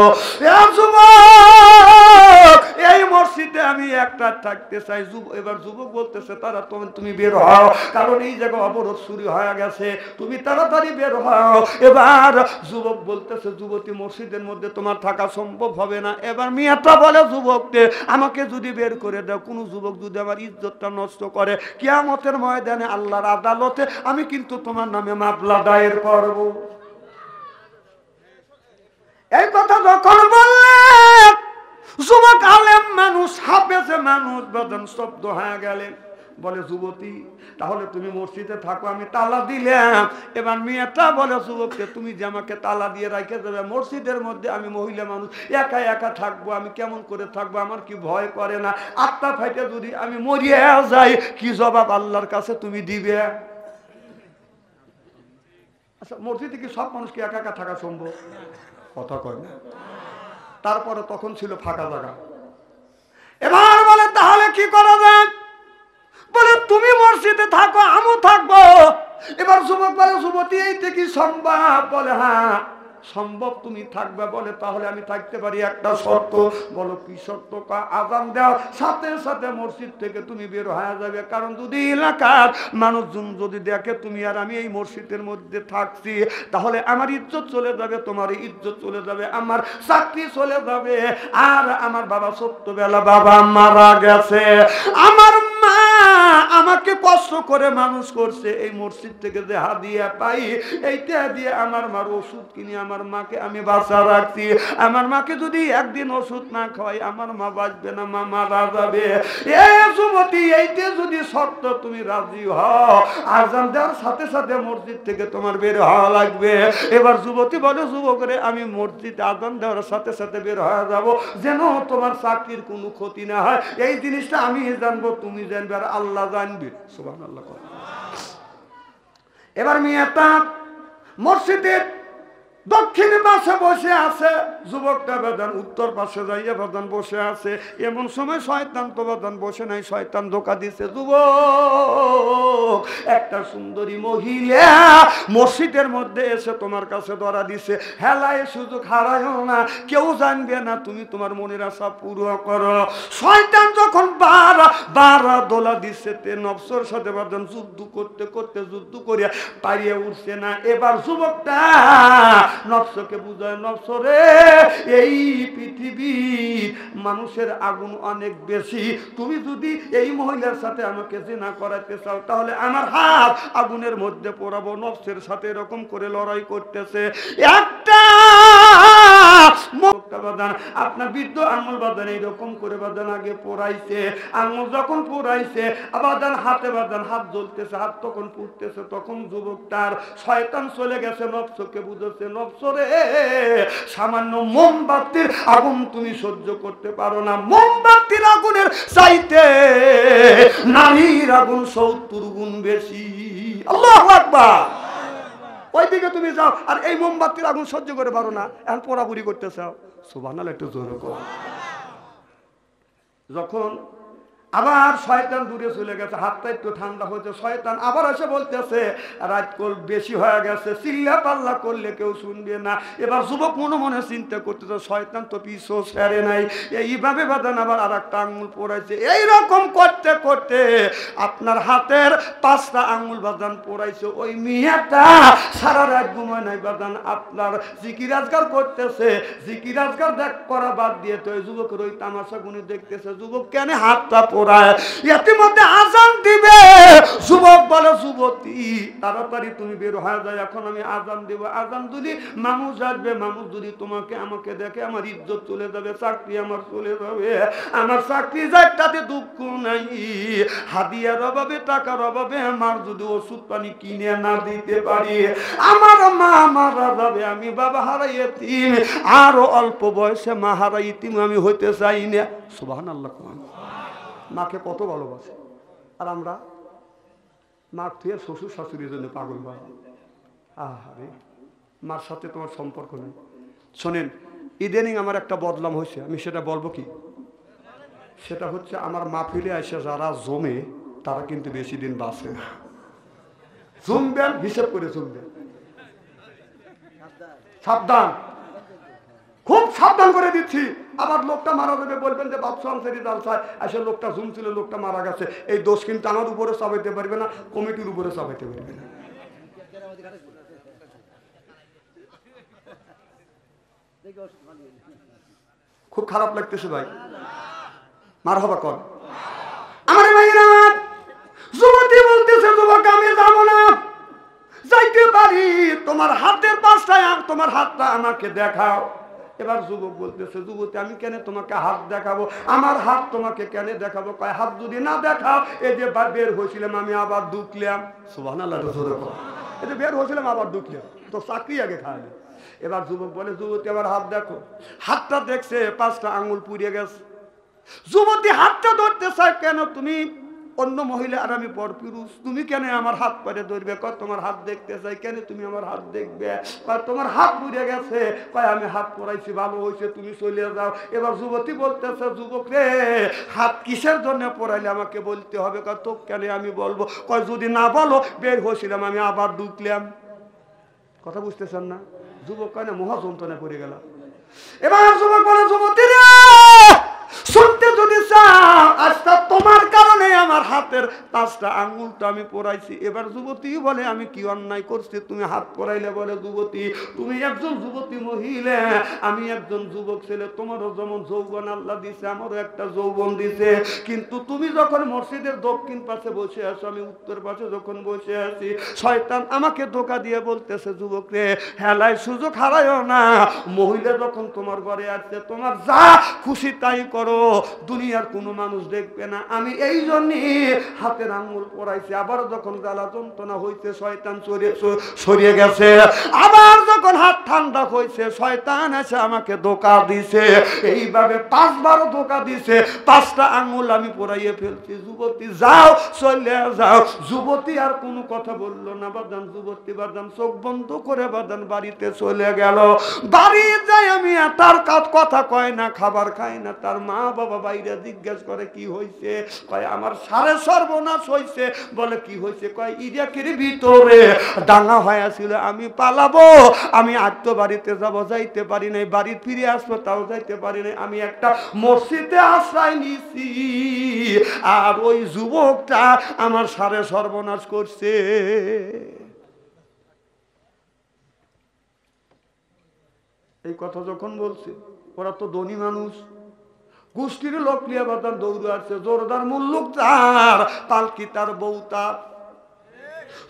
এই মসজিদে আমি একটা থাকতে চাই। এবার যুবক বলতেছে, তারা তুমি বের হও, কারণ এই জায়গা অবরোধ শুরু হয়ে গেছে, তুমি তাড়াতাড়ি বের হও। এবার যুবক বলতেছে, যুবতী মসজিদের মধ্যে তোমার থাকা সম্ভব হবে না। এবার মেয়েটা বলে যুবককে, আমাকে যদি বের করে দাও, কোনো যুবক যদি আমার ইজ্জতটা নষ্ট করে, কিয়ামতের ময়দানে আল্লাহর আদালতে আমি কিন্তু তোমার নামে মামলা দায়ের করব। এই কথা যখন বললেন, যুবক আলেম মানুষ, হাফেজে মানুষ বদন শব্দ হয়ে গেলেন। বলে, যুবতী তাহলে তুমি মসজিদে থাকো, আমি তালা দিলাম। এবার মেয়েটা বলে যুবককে, তুমি যে আমাকে তালা দিয়ে রাখে যাবে মসজিদের মধ্যে, আমি মহিলা মানুষ একা একা থাকবো, আমি কেমন করে থাকবো? আমার কি ভয় করে না? আত্মা ফাইটে যদি আমি মরিয়ে যাই, কি জবাব আল্লাহর কাছে তুমি দিবে? আচ্ছা, মসজিদে কি সব মানুষকে একা একা থাকা সম্ভব? কথা কয় না। তারপরে তখন ছিল ফাঁকা জায়গা। এবার বলে, তাহলে কি করা যায়? বলে, তুমি মসজিদে থাকো, আমিও থাকবো। এবার যুবক বলে, যুবতী এইটা কি সম্ভব? বলে, হ্যাঁ সম্ভব, তুমি থাকবে। বলে, তাহলে আমি থাকতে পারি, একটা শর্ত। বলো, কি শর্ত? আযান দাও, সাথে সাথে মসজিদ থেকে তুমি বের হয়ে যাবে। কারণ যদি এলাকার মানুষজন যদি দেখে তুমি আর আমি এই মসজিদের মধ্যে থাকছি, তাহলে আমার ইজ্জত চলে যাবে, তোমার ইজ্জত চলে যাবে, আমার চাকরি চলে যাবে। আর আমার বাবা ছোট্টবেলা বাবা মারা গেছে, আমার মা আমাকে কষ্ট করে মানুষ করছে, এই মসজিদ থেকে যে হাদিয়া পাই, এইটা দিয়ে আমার মার ওষুধ কিনে আমার মাকে আমি বাঁচা রাখছি। আমার মাকে যদি একদিন ওষুধ না খাওয়াই, আমার মা বাঁচবে না, মা মারা যাবে। এ যুবতী, এইটা যদি শর্ত তুমি রাজি হও, আযান দেওয়ার সাথে সাথে মসজিদ থেকে তোমার বের হওয়া লাগবে। এবার যুবতী বলে, যুবকরে আমি মসজিদে আযান দেওয়ার সাথে সাথে বের হয়ে যাব, যেন তোমার চাকরির কোনো ক্ষতি না হয়। এই জিনিসটা আমি জানবো, তুমি জানবে, আর আল্লাহ জানবে। সুবহানাল্লাহ। এবার মেয়েটা মসজিদের দক্ষিণ পাশে বসে আছে, যুবকটা বেদান উত্তর পাশে যাইয়া বেদান বসে আছে। এমন সময় শয়তান তো বেদান বসে নাই, শয়তান ধোঁকা দিছে। যুবক, একটা সুন্দরী মহিলা মসজিদের মধ্যে এসে তোমার কাছে ধরা দিছে, হেলায় সুযোগ হারায়ও না, কেউ জানবে না, তুমি তোমার মনের আশা পুরো করো। শয়তান যখন বারা দোলা দিচ্ছে তে নফসের সাথে বাদান যুদ্ধ করতে করতে যুদ্ধ করিয়া পারিয়ে উঠছে না। এবার যুবকটা নফসকে বুঝায়, নফসরে এই পৃথিবীর মানুষের আগুন অনেক বেশি, তুমি যদি এই মহিলার সাথে আমাকে জিনা করাতে চাও তাহলে আমার হাত আগুনের মধ্যে পোড়াবো। নফসের সাথে এরকম করে লড়াই করতেছে। একটা বাদান আপনার বৃদ্ধ আঙুল বাদান এইরকম করে বাদান আগে পোড়াইছে, আঙুল যখন পোড়াইছে বাদান হাতে বাদান হাত জ্বলতেছে, হাত তখন পুড়তেছে, তখন যুবকটার শয়তান চলে গেছে, নফসকে বুঝেছে, নফসরে সামান্য মোমবাতির আগুন তুমি সহ্য করতে পারো না, মোমবাতির আগুনের চাইতে নারীর আগুন 70 গুণ বেশি। আল্লাহু আকবার। ওইদিকে তুমি যাও আর এই মোমবাতির আগুন সহ্য করে পারো না, এখন পোড়াপুরি করতে চাও। সুবহানাল্লাহ, একটু জোরে কর। যখন আবার শয়তান দূরে চলে গেছে, হাতটা একটু ঠান্ডা হয়েছে, শয়তান আবার এসে বলতেছে রাত কল বেশি হয়ে গেছে, চিল্লা পাল্লা করলে কেউ শুনবে না। এবার যুবক মনে মনে চিন্তা করতেছে শয়তান তো পিছু ছেড়ে নাই, এইভাবে বাদান আবার আর একটা আঙুল পোড়াইছে। এইরকম করতে করতে আপনার হাতের 5টা আঙুল বাদান পোড়াইছে। ওই মিয়াটা সারা রাত ঘুমায় নাই বাদান, আপনার জিকির আজগার করতেছে, জিকির আজগার দেখ করা বাদ দিয়ে তো যুবকের ওই তামাশা গুনি দেখতেছে। যুবক কেন হাতটা পোড়ায়? ইতিমধ্যে আজান দিবে। যুবক বলে যুবতী তাড়াতাড়ি তুমি বের হয়ে যায়, এখন আমি আজান দেব, আজান দিলি মানুষ আসবে, মানুষ যদি তোমাকে আমাকে দেখে আমার ইজ্জত চলে যাবে, চাকরি আমার চলে যাবে, আমার চাকরি যায় তাতে দুঃখ নাই, হাদিয়ার অভাবে টাকার অভাবে আমার যদি ওষুধ পানি কিনে না দিতে পারি আমার মা মারা যাবে, আমি বাবা হারাই ইতিম, আরো অল্প বয়সে মা হারাই ইতিম আমি হইতে চাই না। সুবহানাল্লাহ। মাকে কত ভালোবাসে, আর আমরা মা তুই শ্বশুর শাশুড়ির জন্য পাগল হয়। আরে মার সাথে তোমার সম্পর্ক নেই। শোনেন, ইদানিং আমার একটা বদলাম হয়েছে, আমি সেটা বলবো কি? সেটা হচ্ছে আমার মাহফিলে এসে যারা জমে তারা কিন্তু বেশি দিন বাঁচে না। জমবেন হিসেব করে জমবেন, সাবধান, খুব সাবধান করে দিচ্ছি। আবার লোকটা মারা যাবে বলবেন যে বাপসু আনসারি জালসায় আসলে লোকটা জুম ছিল, লোকটা মারা গেছে, এই দোষ কিন্তু আমার উপরে চাপাইতে পারবে না, কমিটির উপরে চাপাইতে পারবে না। খুব খারাপ লাগতেছে ভাই, মার হবা কর। আমার ভাইরা যুবতী বলতেছে যুবক আমি যাবো না, যাইতে পারি তোমার হাতের 5টা তোমার হাতটা আমাকে দেখাও। এবার যুবক বলতেছে যুবতী আমি কেন তোমাকে হাত দেখাবো, আমার হাত তোমাকে কেন দেখাবো? কয় হাত যদি না দেখাও, এই যে বের হয়েছিলাম আমি আবার ঢুকলাম। সুবহানাল্লাহ, এই যে বের হয়েছিলাম আবার ঢুকলাম, তো চাকরি আগে খাওয়ালে। এবার যুবক বলে যুবতী আবার হাত দেখো। হাতটা দেখছে 5টা আঙুল পুড়িয়ে গেছে। যুবতী হাতটা ধরতে চায়, কেন তুমি অন্য মহিলা আর আমি পরপুরুষ, তুমি কেন আমার হাত পরে ধরবে? কয় তোমার হাত দেখতে চাই। কেন তুমি আমার হাত দেখবে? কয় তোমার হাত পুড়ে গেছে। কয় আমি হাত পরাইছি, ভালো হয়েছে, তুমি চলে যাও। এবার যুবতী বলতেছে যুবক রে হাত কিসের জন্য পরাইলে আমাকে বলতে হবে? কয় তো কেন আমি বলবো? কয় যদি না বলো বের হয়েছিলাম আমি আবার ঢুকলাম। কথা বুঝতেছেন না? যুবক কয় না মহা যন্ত্রণা পড়ে গেল। এবার যুবক বলে যুবতী রে শুনতে যদি চাও আজটা তোমার কারণে আমার হাতের 5টা আঙ্গুলটা আমি পরাইছি। এবার যুবতী বলে আমি কি অন্যায় করছি তুমি হাত পরাইলে? বলে যুবতী তুমি একজন যুবতী মহিলা, আমি একজন যুবক ছেলে, তোমারও যেমন যৌবন আল্লাহ দিছে আমারও একটা যৌবন দিছে, কিন্তু তুমি যখন মসজিদের দক্ষিণ পাশে বসে আছো আমি উত্তর পাশে যখন বসে আছি, শয়তান আমাকে ধোঁকা দিয়ে বলতেছে যুবক রে হেলায় সুযোগ হারায়ও না, মহিলা যখন তোমার ঘরে আসছে তোমার যা খুশি তাই করো, দুনিয়ার কোনো মানুষ দেখবে না। আমি এই জন্যই হাতের আঙ্গুল পরাইছি। আবার যখন জ্বালা যন্ত্রণা হইতে শয়তান সরিয়ে গেছে, আবার যখন হাত ঠান্ডা হয়েছে শয়তান এসে আমাকে ধোঁকা দিছে। এইভাবে 5 বার ধোঁকা দিছে, 5টা আঙ্গুল আমি পরাইয়ে ফেলছি। যুবতী যাও, চলে যাও। যুবতী আর কোনো কথা বললো না বাদান। যুবতী বাদান চোখ বন্ধ করে বাদান বাড়িতে চলে গেল। বাড়ি যাই আমি তার কথা কয় না, খাবার খায় না। তার মা বাবা বাইরে জিজ্ঞেস করে কি হয়েছে? কয় আমার সারা সারে সর্বনাশ হয়েছে। বলে কি হয়েছে? কয় ইরাকের ভিতরে দাঙ্গা হয়েছিল, আমি পালাবো, আমি আত্ম বাড়িতে যাবো, যাইতে পারি নাই, বাড়ি ফিরে আসবো তাও যাইতে পারি নাই, আমি একটা মসজিদে আশ্রয় নিছি, আর ওই যুবকটা আমার সারে সর্বনাশ করছে। এই কথা যখন বলছে, ওরা তো ধনী মানুষ, গোষ্ঠীর লোক লিয়া বাদান দৌড়ে আসছে, জোরদার মুল্লুক তার, পালকি তার, বউ তার,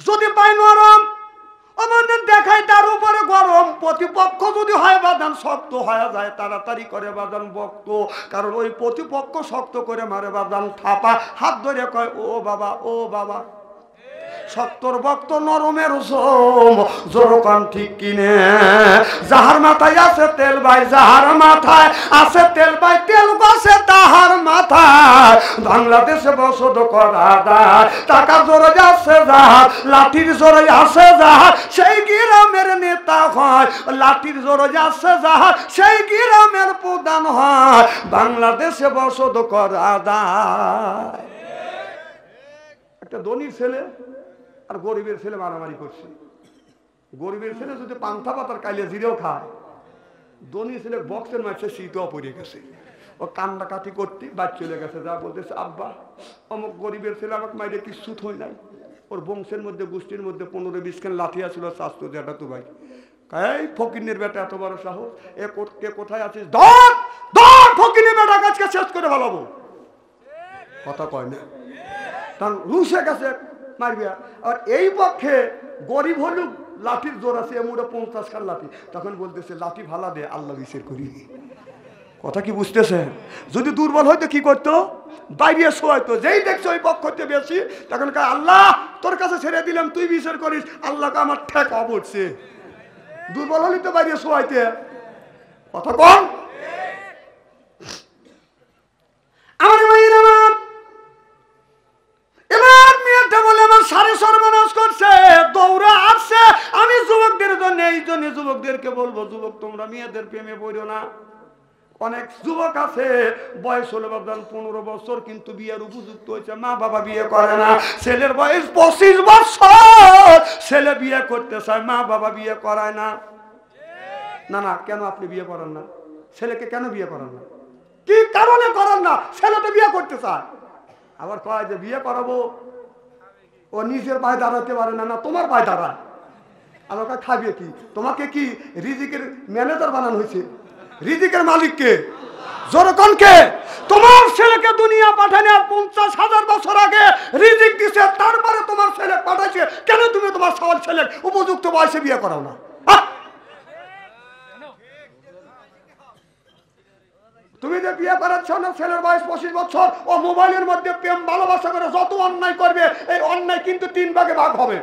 যদি পাই নরম আমাদের দেখায় তার উপরে গরম, প্রতিপক্ষ যদি হয় বাদান শক্ত হয়ে যায়, তাড়াতাড়ি করে বাদান বক্ত, কারণ ওই প্রতিপক্ষ শক্ত করে মারে বাদান থাপা, হাত ধরে কয় ও বাবা, ও বাবা। শক্তর বক্ত নরমের সোম, জোরকান ঠিক কিনে। যাহার মাথায় আছে তেল ভাই, যাহার মাথায় আছে তেল ভাই, তেল বসে তাহার মাথায়। বাংলাদেশে বসত করা দায়, টাকা জোরে যাচ্ছে যাহার, লাঠির জোরে আছে যাহার, সেই গ্রামের নেতা হয়। লাঠির জোরে যাচ্ছে যাহার, সেই গ্রামের প্রধান হয়। বাংলাদেশে বসত করা দায়। একটা ধনী ছেলে আর গরিবের ছেলে মারামারি করছে। গরিবের ছেলে যদি পান্থা পাতার কাইলে জিরেও খায়, ধনী ছেলে বক্সের মাঝে শীতও পড়ে গেছে, ও কান্নাকাটি করতে বাদ চলে গেছে, যা বলতেছে আব্বা অমুক গরিবের ছেলে আমাকে মাইরে কিছু থই নাই, ওর বংশের মধ্যে গোষ্ঠীর মধ্যে 15-20 খান লাঠিয়া ছিল, স্বাস্থ্য যেটা তো ভাই, এই ফকিনের বেটা এত বড় সাহস, কে কোথায় আছিস, ধর ধর ফকিনের বেটা গাছকে শেষ করে ভালাবো। কথা কয় না, কারণ রুশে গেছে মারবে। আর এই পক্ষে গরিব হলেও লাঠির জোর আছে, এমন 50 খান লাঠি, তখন বলতেছে লাঠি ভালা দে, আল্লাহ বিচার করি। কথা কি বুঝতেছেন? যদি দুর্বল হয়তো কি করতো, বাইরে শোয়াইতো, যেই দেখছো ওই পক্ষতে বেশি, তখন কয় আল্লাহ তোর কাছে ছেড়ে দিলাম, তুই বিচার করিস, আল্লাহকে আমার ঠেকা পড়ছে। দুর্বল হলে তো বাইরে শোয়াইতে। কথা কম। আমার মায়ের আমার এবার মেয়েটা বলে আমার সারে সর্বনাশ করছে, দৌড়ে আসছে। আমি যুবকদের জন্য, এই জন্য যুবকদেরকে বলবো, যুবক তোমরা মেয়েদের প্রেমে পড়ো না। অনেক যুবক আছে বয়স হলো বাদান 15 বছর, কিন্তু বিয়ের উপযুক্ত হয়েছে, মা বাবা বিয়ে করে না। ছেলের বয়স 25 বছর, ছেলে বিয়ে করতে চায়, মা বাবা বিয়ে করায় না। না না, কেন আপনি বিয়ে করেন না? ছেলেকে কেন বিয়ে করেন না? কি কারণে করেন না? ছেলে তো বিয়ে করতে চায়, আবার কয় যে বিয়ে করাবো, ও নিজের পায়ে দাঁড়াতে পারে না, না তোমার পায়ে দাঁড়ায়। আমাকে খাবে কি? তোমাকে কি রিজিকের ম্যানেজার বানানো হয়েছে? রিজিকের মালিককে, জোরকনকে। তোমার ছেলেকে দুনিয়া পাঠানো 50,000 বছর আগে রিজিক দিছে, তারপরে তোমার ছেলে পাঠাইছে, কেন তুমি তোমার সওয়াল ছেলে উপযুক্ত বয়সে বিয়ে করাও না? তুমি যে বিয়ে করাচ্ছ না, ছেলের বয়স 25 বছর, ও মোবাইলের মধ্যে প্রেম ভালোবাসা করে যত অন্যায় করবে, এই অন্যায় কিন্তু 3 ভাগে ভাগ হবে।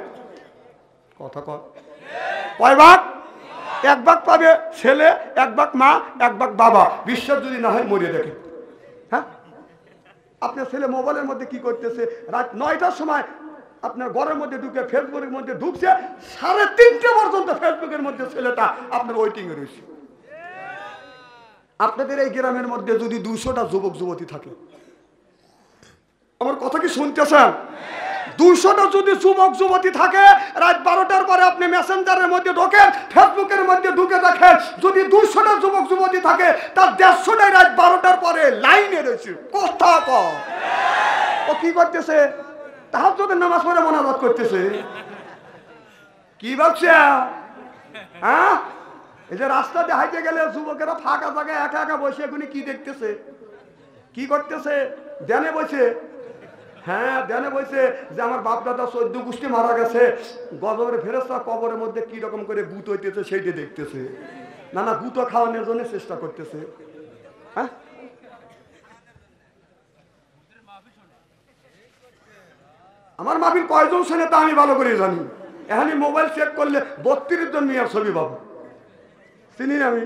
কথা কর, কয় ভাগ? 1 ভাগ পাবে ছেলে, 1 ভাগ মা, 1 ভাগ বাবা। বিশ্বাস যদি না হয় মরিয়ে দেখে। হ্যাঁ, আপনার ছেলে মোবাইলের মধ্যে কি করতেছে, রাত 9টার সময় আপনার ঘরের মধ্যে ঢুকে ফেসবুকের মধ্যে ঢুকছে, 3:30 পর্যন্ত ফেসবুকের মধ্যে ছেলেটা আপনার ওয়েটিং এ রয়েছে। আপনাদের এই গ্রামের মধ্যে যদি 200টা যুবক যুবতী থাকে, আমার কথা কি শুনতেছেন? 200টা যদি যুবক যুবতী থাকে, রাত 12টার পরে আপনি মেসেঞ্জারের মধ্যে ঢোকেন, ফেসবুকের মধ্যে ঢুকে দেখেন, যদি 200টা যুবক যুবতী থাকে, তার 150টাই রাত 12টার পরে লাইনে রয়েছে। কথা কম। ও কি করতেছে? তাহাজ্জুদের নামাজ পড়ে মোনাজাত করতেছে। কি ভাবছে? হ্যাঁ, এই যে রাস্তা দিয়ে হাইতে গেলে যুবকেরা ফাঁকা জায়গায় একা একা বসে এখনই কি দেখতেছে, কি করতেছে? ধ্যানে বসে। হ্যাঁ, ধ্যানে বসে যে আমার বাপ দাদা 14 গোষ্ঠী মারা গেছে, গজবের ফেরেশতা কবরের মধ্যে কি রকম করে ভূত হইতেছে সেইটা দেখতেছে। না না, ভূত খাওয়ানোর জন্য চেষ্টা করতেছে। হ্যাঁ, আমার মাহফিল কয়জন শোনে তা আমি ভালো করে জানি। এখানে মোবাইল চেক করলে 32 জন মেয়ের ছবি পাবো। চিনি আমি।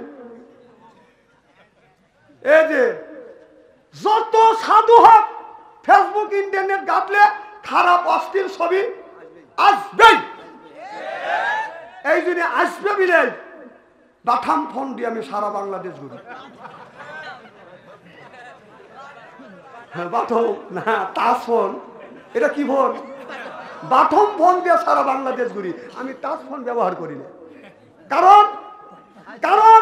এই যে যত সাধু হোক, ফেসবুক ইন্টারনেট ঘাটলে খারাপ অশ্লীল ছবি আসবেই। এই জন্য আসবে বিলে বাথাম ফোন দিয়ে আমি সারা বাংলাদেশ ঘুরি। হ্যাঁ, বাথম না, তাস ফোন। এটা কি ফোন? বাটম ফোন দিয়ে সারা বাংলাদেশ ঘুরি, আমি টাচ ফোন ব্যবহার করি না। কারণ কারণ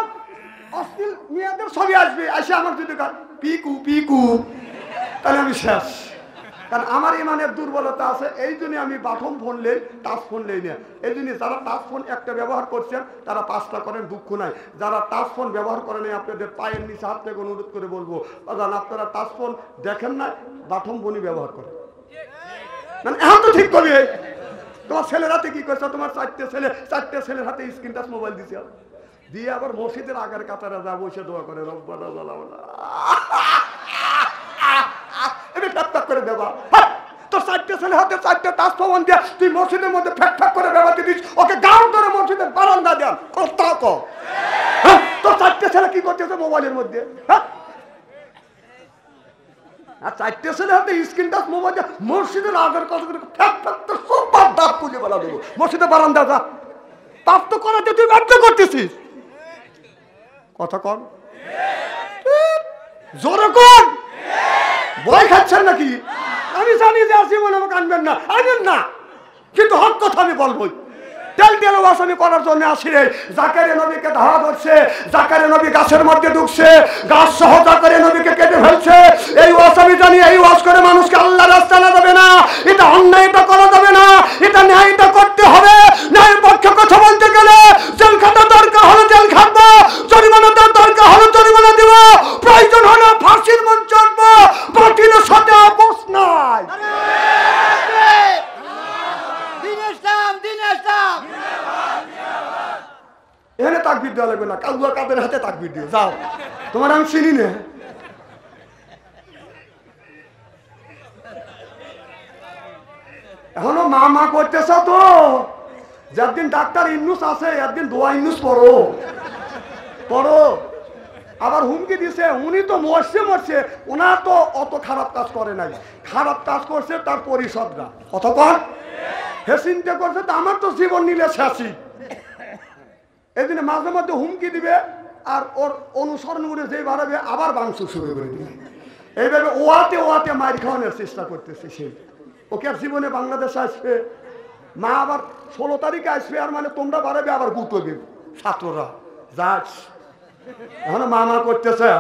অশ্লীল মেয়েদের ছবি আসবে, এসে আমার যদি পিকু পিকু, তাহলে আমি শেষ। কারণ আমার ইমানের দুর্বলতা আছে, এই জন্য আমি বাটম ফোন নেই, টাচ ফোন নেই না। এই জন্য যারা টাচ ফোন একটা ব্যবহার করছেন তারা 5টা করেন, দুঃখ নাই। যারা টাচ ফোন ব্যবহার করেন আপনাদের পায়ের নিচে হাত থেকে অনুরোধ করে বলবো, আপনারা টাচ ফোন দেখেন না, বাটম ফোনই ব্যবহার করেন। মানে এখন তো ঠিক করবে। তোমার ছেলের হাতে কি করছে? তোমার 4টে ছেলের হাতে স্ক্রিন টাচ মোবাইল দিছে, দিয়ে আবার মসজিদের আগের কাতারে যা বসে দোয়া করে, রব্বানা জালামনা এটা ট্যাপ ট্যাপ করে দেবা। তোর 4টে ছেলের হাতে 4টে টাচ ফোন দিয়ে তুই মসজিদের মধ্যে ফ্যাক ফ্যাক করে ব্যবহার দিস, ওকে গান ধরে মসজিদের বারান্দা দেন। তোর 4টে ছেলে কি করতেছে মোবাইলের মধ্যে? হ্যাঁ, আর 4টে ছেলে হাতে স্ক্রিন টাচ মোবাইল দিয়ে মসজিদের আগের কথা করে ফ্যাক ফ্যাক তোর সব দাঁত খুঁজে বেলা দেবো মসজিদের বারান্দা যা। পাপ তো করাতে তুই ব্যর্থ করতেছিস। কথা কন, জোরে কন, ভয় খাচ্ছেন নাকি? আমি জানি যে আসি মনে আমাকে আনবেন না, আনবেন না, কিন্তু হক কথা আমি বলবই। তেল তেল ওয়াজ আমি করার জন্য আসি রে। জাকারিয়া নবীকে ধাওয়া করছে, জাকারিয়া নবী গাছের মধ্যে ঢুকছে, গাছ সহ জাকারিয়া নবীকে কেটে ফেলছে। এই ওয়াজ আমি জানি, এই ওয়াজ করে মানুষকে আল্লাহর রাস্তা আনা যাবে না, এটা অন্যায়, এটা করা যাবে না, এটা ন্যায়, এটা করতে হবে। ন্যায়ের পক্ষে কথা বলতে গেলে জেল খাটা দরকার হলে জেল খাটবো, জরিমানা দেওয়ার দরকার হলে জরিমানা দিব, প্রয়োজন হলে ফাঁসির মঞ্চ চড়বো, বাতিলের সাথে আপোষ নাই। এখানে তাকবীর দেওয়া লাগবে না, কালুয়া কাদের হাতে তাকবীর দিও যাও, তোমার আমি চিনি না। এখনো মা মা করতেছ তো, যেদিন ডাক্তার ইন্নুস আছে একদিন দোয়া ইন্নুস পড়ো পড়ো। আবার হুমকি দিছে, উনি তো মরছে, ওনার তো অত খারাপ কাজ করে নাই, খারাপ কাজ করছে তার পরিষদরা। অতপর হে চিন্তা করছে তো আমার তো জীবন নিলে শেষই। এই দিনে মাঝে মধ্যে হুমকি দিবে আর ওর অনুসরণ করে যেই বাড়াবে আবার বাংশ শুরু করে দিবে। এইভাবে ওয়াতে মার খাওয়ানোর চেষ্টা করতেছে সেই। ওকে আর জীবনে বাংলাদেশে আসবে, মা আবার 16 তারিখে আসবে, আর মানে তোমরা বাড়াবে আবার গুটবে ছাত্ররা যাস। এখন মা করতেছে,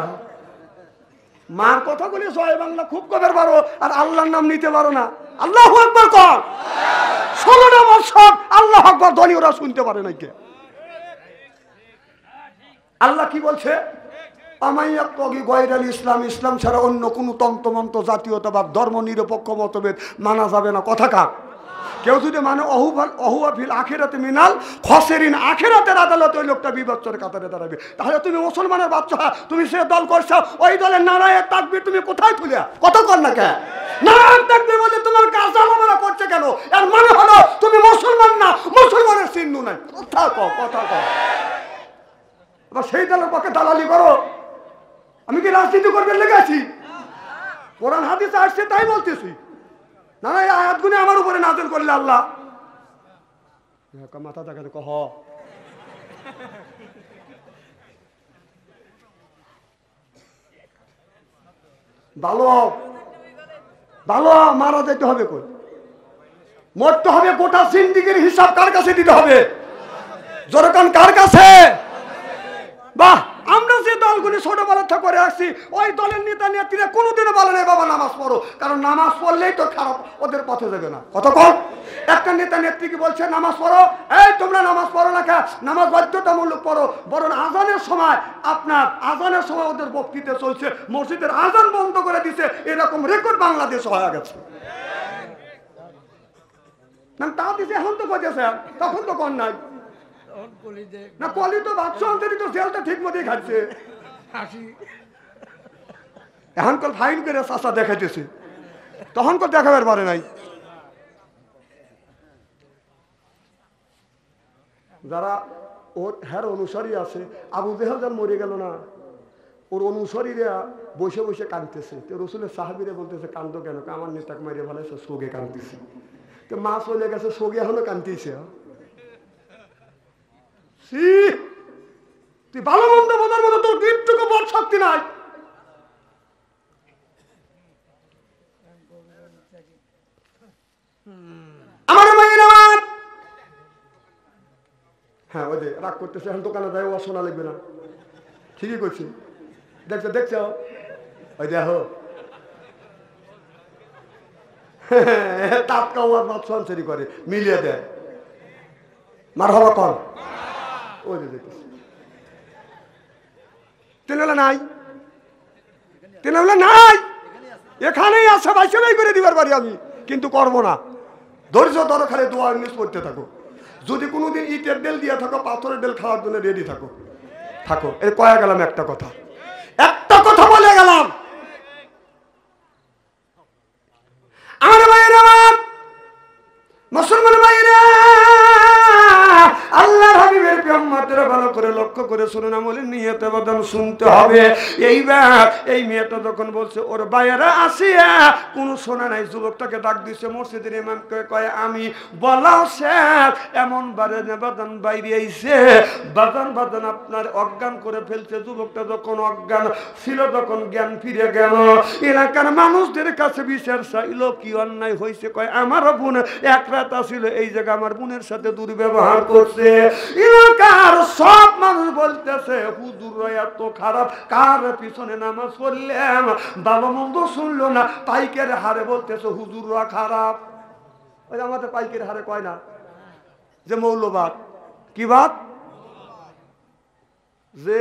মার কথা বলে জয় বাংলা খুব কবের পারো, আর আল্লাহর নাম নিতে পারো না। আল্লাহু আকবার কর, 16টা বছর আল্লাহু আকবার ধ্বনি ওরা শুনতে পারে না। কে আল্লাহ কি বলছে? ইসলাম, ইসলাম ছাড়া অন্য কোন তন্ত্রমন্ত্র, জাতীয়তাবাদ, ধর্ম নিরপেক্ষ মতভেদ মানা যাবে না। কথা কার? কেউ যদি মানে অহুয়াফিল আখিরাতে মিনাল খসেরিন, আখিরাতের আদালতে ওই লোকটা বিপদের কাতারে দাঁড়াবে। তাহলে তুমি মুসলমানের বাচ্চা, তুমি সে দল করছো, ওই দলের নারায়ণ তাকবীর তুমি কোথায় তুলে কত কর না কেন? নারায়ণ তাকবীর বলে তোমার কাজ আলাদা করছে কেন? এর মানে হলো তুমি মুসলমান না, মুসলমানের চিহ্ন নাই। কথা কও, কথা কও। আবার সেই দলের পক্ষে দালালি করো। আমি কি রাজনীতি করবেন লেগে আছি? কোরআন হাদিসে আসছে তাই বলতেছি। না না, এই আয়াতগুলো আমার উপরে নাযিল করলে আল্লাহ মাথা দেখাতে কহ। ভালো ভালো মারা যেতে হবে, কই মরতে হবে। গোটা জিন্দেগীর হিসাব কার কাছে দিতে হবে? জোরকান কার কাছে? বাহ, আমরা যে দলগুলি ছোটবেলা থেকে করে আসছি, ওই দলের নেতা নেত্রীরা কোনোদিনও বলে নাই বাবা নামাজ পড়ো, কারণ নামাজ পড়লেই তো খারাপ, ওদের পথে যাবে না। কতক্ষণ একটা নেতা নেত্রী কি বলছে নামাজ পড়ো? এই তোমরা নামাজ পড়ো না, নামাজ বাধ্যতামূলক পড়ো। বরং আজানের সময়, আপনার আজানের সময় ওদের বক্তৃতা চলছে, মসজিদের আজান বন্ধ করে দিছে, এরকম রেকর্ড বাংলাদেশ হয়ে গেছে। না তা দিছে, এখন তো করতেছে, তখন তো কর নাই না। কলি তো বাচ্চা অন্তরিত জেলটা ঠিক মতোই খাচ্ছে। এখন কল ফাইন করে চাষা দেখাইতেছে, তখন কল দেখাবার পারে নাই। যারা ওর হ্যার অনুসারী আছে, আবু জেহেল যান মরে গেল না, ওর অনুসারীরা বসে বসে কাঁদতেছে। তো রসুলের সাহাবীরা বলতেছে কান্দ কেন? আমার নেতাকে মেরে ফেলেছে, শোকে কাঁদতেছে। তো মা চলে গেছে, শোকে এখনো কাঁদতেছে। তুই ভালো মন্দ বোঝার মতো তোর একটুকু বল শক্তি নাই। আমার মায়ের আমার, হ্যাঁ ওই যে রাগ করতেছে, এখন দোকানে যাই ও শোনা লাগবে না, ঠিকই করছি। দেখছো দেখছো, ওই দেখো টাটকা ওয়াজ সঞ্চরি করে, মিলিয়ে দেয়, মার হবা কল, ওই যে দেখতেছি। তেনালা নাই, তেনালা নাই, এখানেই আছে, বাইসেই করে দিবার পারি আমি, কিন্তু করবো না। ধৈর্য ধরো, খালি দোয়া ইংলিশ পড়তে থাকো। যদি কোনোদিন ইটের ডেল দিয়ে থাকো, পাথরের ডেল খাওয়ার জন্য রেডি থাকো, থাকো। এই কয়া গেলাম একটা কথা, একটা কথা বলে গেলাম। আমার ভাইয়েরা, আমার মুসলমান ভাইয়েরা, আল্লাহর হাবিবের উম্মতেরা ভালো করে লক্ষ্য করে শুনুন, আমলের নিয়তে বদন শুনতে হবে। এইবার এই মেয়েটা যখন বলছে ওর ভাইয়েরা আসিয়া কোনো শোনা নাই, যুবকটাকে ডাক দিচ্ছে মসজিদের ইমামকে, কয় আমি বলাও শেষ, এমন বারে বাদান বাইরে আইছে, বাদান বাদান আপনার অজ্ঞান করে ফেলছে। যুবকটা যখন অজ্ঞান ছিল, তখন জ্ঞান ফিরে গেল। এলাকার মানুষদের কাছে বিচার চাইল, কি অন্যায় হয়েছে? কয় আমারও বোন এক রাত আসিল এই জায়গা, আমার বোনের সাথে দুর্ব্যবহার করছে। এলাকার সব মানুষ বলতেছে হুজুর এত খারাপ, কার পিছনে নামাজ পড়লাম ভালো মন্দ শুনলো না, পাইকের হারে বলতেছে হুজুররা খারাপ। ওই আমাদের পাইকের হারে কয় না যে মৌলবাদ, কি বাদ? যে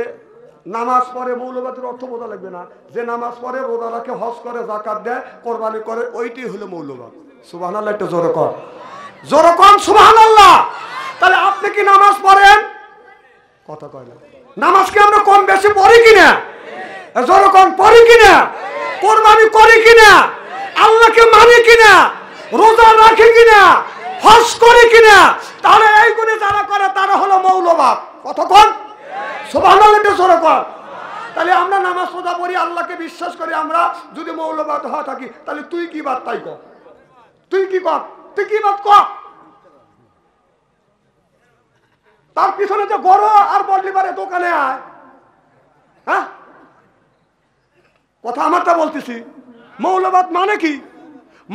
নামাজ পড়ে, মৌলবাদের অর্থ বোঝা লাগবে না, যে নামাজ পড়ে, রোজা রাখে, হজ করে, যাকাত দেয়, কোরবানি করে, ওইটাই হলো মৌলবাদ। সুবহানাল্লাহ, একটা জোরে কর, জোরে কর সুবহানাল্লাহ। তাহলে আপনি কি নামাজ পড়েন? কথা কয় না। নামাজ কি আমরা কম বেশি পড়ি কিনা? জোরে কর, পড়ি কিনা? কোরবানি করি কিনা? আল্লাহকে মানি কিনা? রোজা রাখি কিনা? হজ করে কিনা? তাহলে এইগুলো যারা করে তারা হলো মৌলবাদ। কথা কন সুবহানাল্লাহ, জোরে কর। তাহলে আমরা নামাজ রোজা পড়ি, আল্লাহকে বিশ্বাস করি, আমরা যদি মৌলবাদ হওয়া থাকি, তাহলে তুই কি বাদ তাই কর, তুই কি কর, তুই কি বাদ কর। তার পিছনে যে গড় আর বদলি পারে দোকানে আয়, হ্যাঁ কথা আমারটা বলতেছি। মৌলবাদ মানে কি?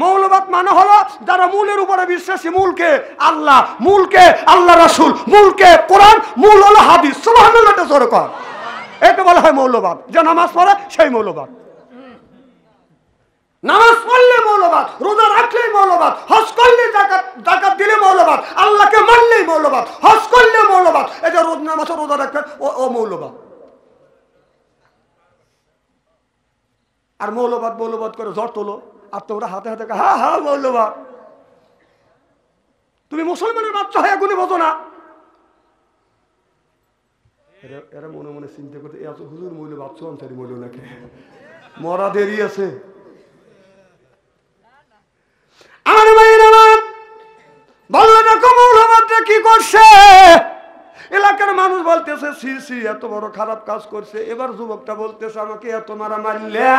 মৌলবাদ মানে হলো যারা মূলের উপরে বিশ্বাসী, মূলকে আল্লাহ, মূলকে আল্লাহ রাসূল, মূলকে কোরআন, মূল হলো হাদিস। সুবহানাল্লাহ, জোরে কর। এটা বলা হয় মৌলবাদ। যে নামাজ পড়ে সেই মৌলবাদ, নামাজ পড়লে মৌলবাদ, রোজা রাখলেই মৌলবাদ, হজ করলে, যাকাত দিলে মৌলবাদ, আল্লাহকে মানলেই মৌলবাদ, হজ করলে মৌলবাদ। এই যে রোজ নামাজ রোজা রাখবেন, ও মৌলবাদ। আর মৌলবাদ মৌলবাদ করে জ্বর তোলো, আর তোমরা হাতে হাতে হা হা মৌলবাদ। তুমি মুসলমানের বাচ্চা হয়ে এগুলি বোঝো না। এরা মনে মনে চিন্তা করতে, এত হুজুর মৌলবাদ চন্তারি মৌল নাকি, মরা দেরি আছে। আমার ভাইয়ের আমার বললো, দেখো মৌলবাদটা কি করছে। এলাকার মানুষ বলতেছে সি সি এত বড় খারাপ কাজ করছে। এবার যুবকটা বলতেছে আমাকে এত মারা মারলে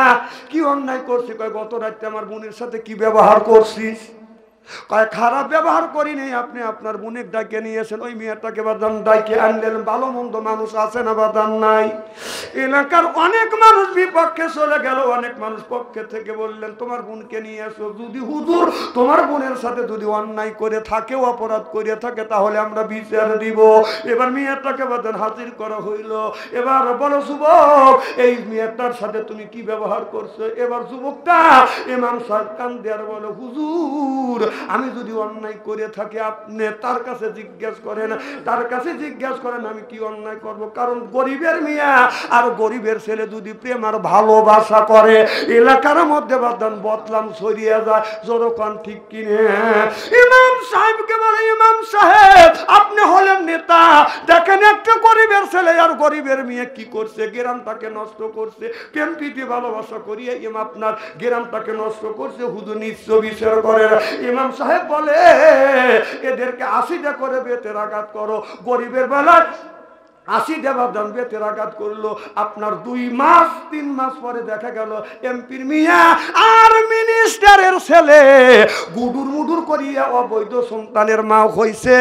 কি অন্যায় করছি? কয় গত রাতে আমার বোনের সাথে কি ব্যবহার করছিস? কয় খারাপ ব্যবহার করি নেই, আপনি আপনার বোনের ডাকে নিয়েছেন, ওই মেয়েটাকে বাদান ডাকে আনলেন। ভালো মন্দ মানুষ আছে না বাদান নাই? এলাকার অনেক মানুষ বিপক্ষে চলে গেল, অনেক মানুষ পক্ষে থেকে বললেন তোমার বোনকে নিয়ে এসো, যদি হুজুর তোমার বোনের সাথে যদি অন্যায় করে থাকে, অপরাধ করে থাকে, তাহলে আমরা বিচার দিব। এবার মেয়েটাকে বাদান হাজির করা হইল। এবার বলো যুবক, এই মেয়েটার সাথে তুমি কি ব্যবহার করছো? এবার যুবকটা ইমাম সাহেব কান্দে আর বলো, হুজুর আমি যদি অন্যায় করে থাকি, আপনি তার কাছে জিজ্ঞেস করেন, তার কাছে জিজ্ঞেস করেন আমি কি অন্যায় করব। কারণ গরিবের মেয়ে আর গরিবের ছেলে যদি প্রেম আর ভালোবাসা করে, এলাকার মধ্যে বাদান বদলাম ছড়িয়ে যায়। যখন ঠিক কিনে ইমাম সাহেবকে বলে, ইমাম সাহেব আপনি হলেন নেতা, দেখেন একটা গরিবের ছেলে আর গরিবের মেয়ে কি করছে, গ্রামটাকে নষ্ট করছে, প্রেম প্রীতি ভালোবাসা করিয়ে আপনার গ্রামটাকে নষ্ট করছে, হুজুর নিশ্চয় বিচার করেন। ইমাম সাহেব বলে এদেরকে 80টা করে বেতের আঘাত করো, গরিবের বেলায় 80 দেবাদান বেতেরাঘাত করলো। আপনার 2 মাস 3 মাস পরে দেখা গেল এমপির মিয়া আর মিনিস্টারের ছেলে গুডুর মুডুর করিয়া অবৈধ সন্তানের মা হইছে।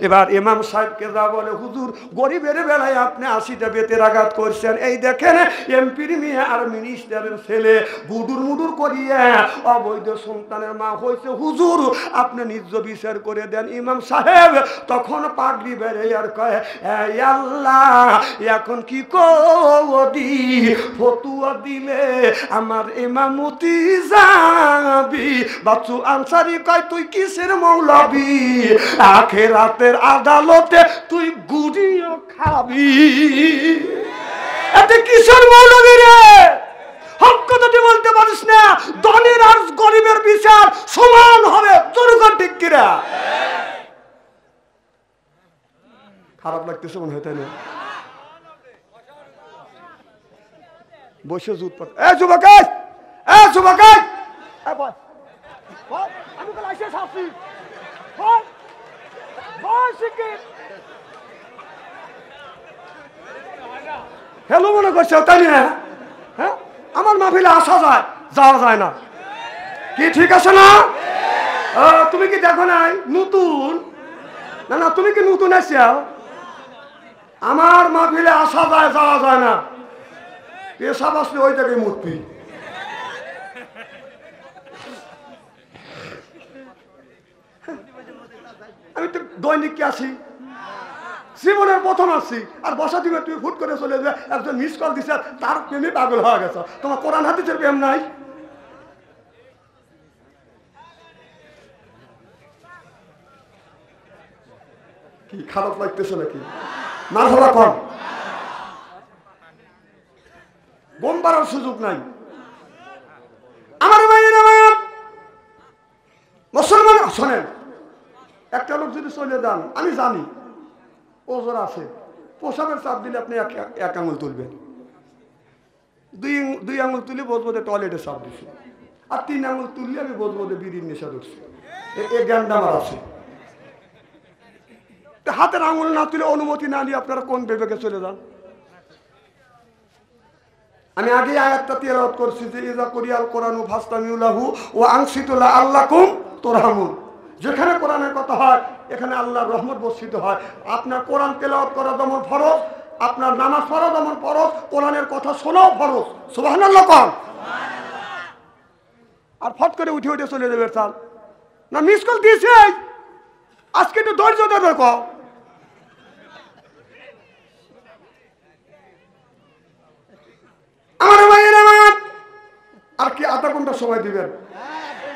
এবার ইমাম সাহেবকে যা বলে, হুজুর গরিবের বেলায় আপনি 80টা বেতেরাঘাত করছেন, এই দেখেন এমপির মিয়া আর মিনিস্টারের ছেলে গুডুর মুডুর করিয়া অবৈধ সন্তানের মা হইছে, হুজুর আপনি নিজ বিচার করে দেন। ইমাম সাহেব তখন পাগড়ি বেড়ে আর কয়, আল্লাহ এখন কি করি, ফতুয়া দিলে আমার ইমামতি যাবি। বাচ্চু আনসারি কয়, তুই কিসের মৌলবি, আখিরাতের আদালতে তুই গুড়িও খাবি। এতে কিসের মৌলবি রে? হক কথা তুই বলতে পারিস না, ধনীর আর গরিবের বিচার সমান হবে। জনগণ ঠিক কিরা? খারাপ লাগতেছে মনে হয়, তাই না? বসে জুত পাত, এ যুবক, এ যুবক, আমি তো লাইসেন্স আছি, হ্যালো মনে করছে, তাই না? হ্যাঁ, আমার মাহফিলে আসা যায়, যাওয়া যায় না, কি ঠিক আছে না? তুমি কি দেখো নাই নতুন? না না, তুমি কি নতুন আসিয়াও? আমার মাহফিলে আসা যায়, যাওয়া যায় না, পেশাব আসলে ওই জায়গায় মূর্তি। আমি তো দৈনিক কি আসি, জীবনের প্রথম আসছি, আর বসা দিবে তুমি ফুট করে চলে যাবে। একজন মিস কল দিছে, তার প্রেমে পাগল হয়ে গেছে। তোমার কোরআন হাদিসের প্রেম নাই? কি খারাপ লাগতেছে নাকি? না হওয়া কম, বোম বাড়ার সুযোগ নাই। আমার ভাইয়ের আমার মুসলমান শোনেন, একটা লোক যদি চলে যান, আমি জানি ওজোর আছে, পোশাকের চাপ দিলে আপনি এক আঙুল তুলবেন, দুই আঙুল তুলে বসবো টয়লেটে চাপ দিচ্ছি, আর 3 আঙুল তুললে আমি বসবো বিড়ির নেশা ধরছি। এই জ্ঞানটা আমার আছে। হাতের আঙুল না তুলে, অনুমতি না নিয়ে আপনারা কোন বিবেকে চলে যান? আমি আগে আয়াতটা তিলাওয়াত করছি যে ইজা কুরিয়াল কোরআনু ফাসতামিউলাহু ওয়া আনসিতু লাআল্লাকুম তুরহামুন। যেখানে কোরআনের কথা হয় এখানে আল্লাহর রহমত বর্ষিত হয়। আপনার কোরআন তেলাওয়াত করা যেমন ফরজ, আপনার নামাজ পড়া যেমন ফরজ, কোরআনের কথা শোনাও ফরজ। সুবহানাল্লাহ কোন? আর ফট করে উঠে উঠে চলে যাবে চাল না, মিস কল দিয়েছে, আজকে একটু ধৈর্য ধরে কও। আমার ভাইয়ের আমার আর কি আধা ঘন্টা সময় দিবেন?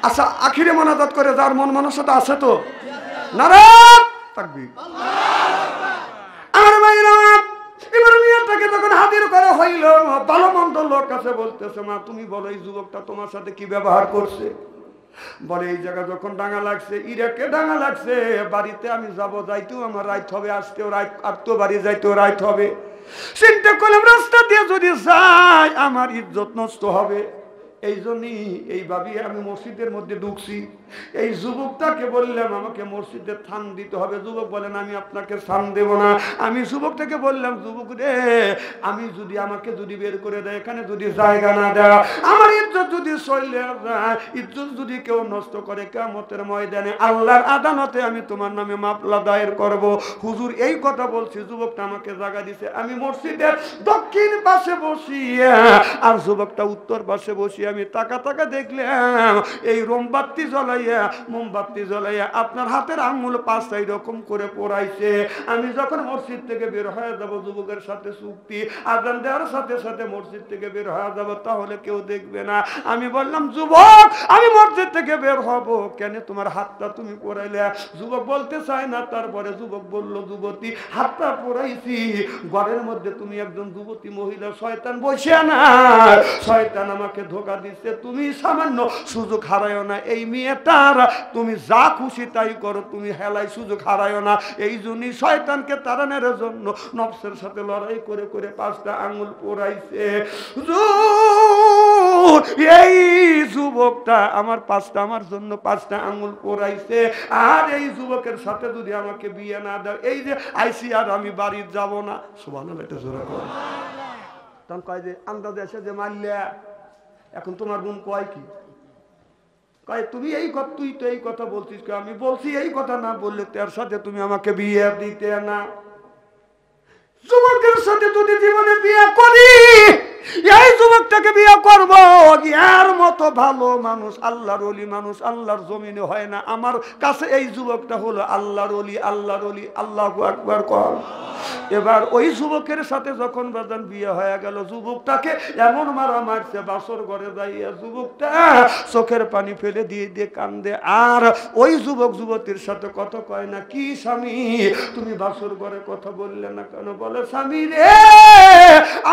আচ্ছা, আখিরে মোনাজাত করে যার মন মানসিকতা আছে তো নারায়ণ তাকবীর। আমার ভাইয়ের আমার এবার মেয়েটাকে যখন হাজির করা হইল, ভালো মন্দ লোক কাছে বলতেছে, মা তুমি বলো এই যুবকটা তোমার সাথে কি ব্যবহার করছে? বলে এই জায়গা যখন ডাঙা লাগছে, ইরাকে ডাঙা লাগছে, বাড়িতে আমি যাবো, যাইতেও আমার রাইত হবে, আসতেও রাইত, আত্মীয় বাড়ি যাইতেও রাইত হবে। চিন্তা করলাম রাস্তা দিয়ে যদি যাই আমার ইজ্জত নষ্ট হবে, এই জন্যই এইভাবে আমি মসজিদের মধ্যে ঢুকছি। এই যুবকটাকে বললাম আমাকে মসজিদে স্থান দিতে হবে। যুবক বলেন আমি আপনাকে স্থান দেব না। আমি যুবকটাকে বললাম, যুবক রে, আমি যদি আমাকে যদি বের করে দেয়, এখানে যদি জায়গা না দেয়, আমার ইজ্জত যদি চলে যায়, ইজ্জত যদি কেউ নষ্ট করে, কিয়ামতের ময়দানে আল্লাহর আদালতে আমি তোমার নামে মামলা দায়ের করব। হুজুর এই কথা বলছি, যুবকটা আমাকে জায়গা দিছে। আমি মসজিদের দক্ষিণ পাশে বসিয়া আর যুবকটা উত্তর পাশে বসিয়া আমি তাকা তাকা দেখলাম এই মোমবাতি জ্বলাইয়া মোমবাতি জ্বলাইয়া আপনার হাতের আঙুল পাঁচটা এরকম করে পড়াইছে। আমি যখন মসজিদ থেকে বের হয়ে যাব, যুবকের সাথে চুক্তি, আজান দেওয়ার সাথে সাথে মসজিদ থেকে বের হয়ে যাব, তাহলে কেউ দেখবে না। আমি বললাম, যুবক আমি মসজিদ থেকে বের হব কেন, তোমার হাতটা তুমি পড়াইলে? যুবক বলতে চায় না। তারপরে যুবক বলল, যুবতী হাতটা পড়াইছি, ঘরের মধ্যে তুমি একজন যুবতী মহিলা শয়তান বসে না, শয়তান আমাকে ধোঁকা দিচ্ছে, তুমি সামান্য সুযোগ হারায়ও না। এই মেয়েটার তুমি যা খুশি তাই করো, তুমি হেলাই সুযোগ হারায়ও না। এই জন্যই শয়তানকে তাড়ানোর জন্য নফসের সাথে লড়াই করে করে 5টা আঙ্গুল পোড়াইছে। এই যুবকটা আমার জন্য 5টা আঙ্গুল পোড়াইছে, আর এই যুবকের সাথে যদি আমাকে বিয়ে না দাও, এই যে আইসি আর আমি বাড়ি যাব না। সুবহানাল্লাহ, এটা জোরে কর। তখন কয় যে আন্দাজে এসে যে মারলে এখন তোমার বোন কয় কি, কয় তুমি এই কথা, তুই তো এই কথা বলছিস, আমি বলছি এই কথা না বললে তার সাথে তুমি আমাকে বিয়ে দিতে না। যুবকের সাথে যদি জীবনে বিয়ে করি, এই যুবকটাকে বিয়ে করব, এর মতো ভালো মানুষ, আল্লাহর ওলি মানুষ আল্লাহর জমিনে হয় না। আমার কাছে এই যুবকটা হলো আল্লাহর ওলি, আল্লাহর ওলি। আল্লাহু আকবার কর। এবার ওই যুবকের সাথে যখন বাজান বিয়ে হয়ে গেল, যুবকটাকে এমন মারা মারছে, বাসর ঘরে যাইয়া যুবকটা চোখের পানি ফেলে দিয়ে দিয়ে কান্দে। আর ওই যুবক যুবতীর সাথে কথা কয় না, কি স্বামী তুমি বাসর ঘরে কথা বললে না কেন? বলে স্বামী রে,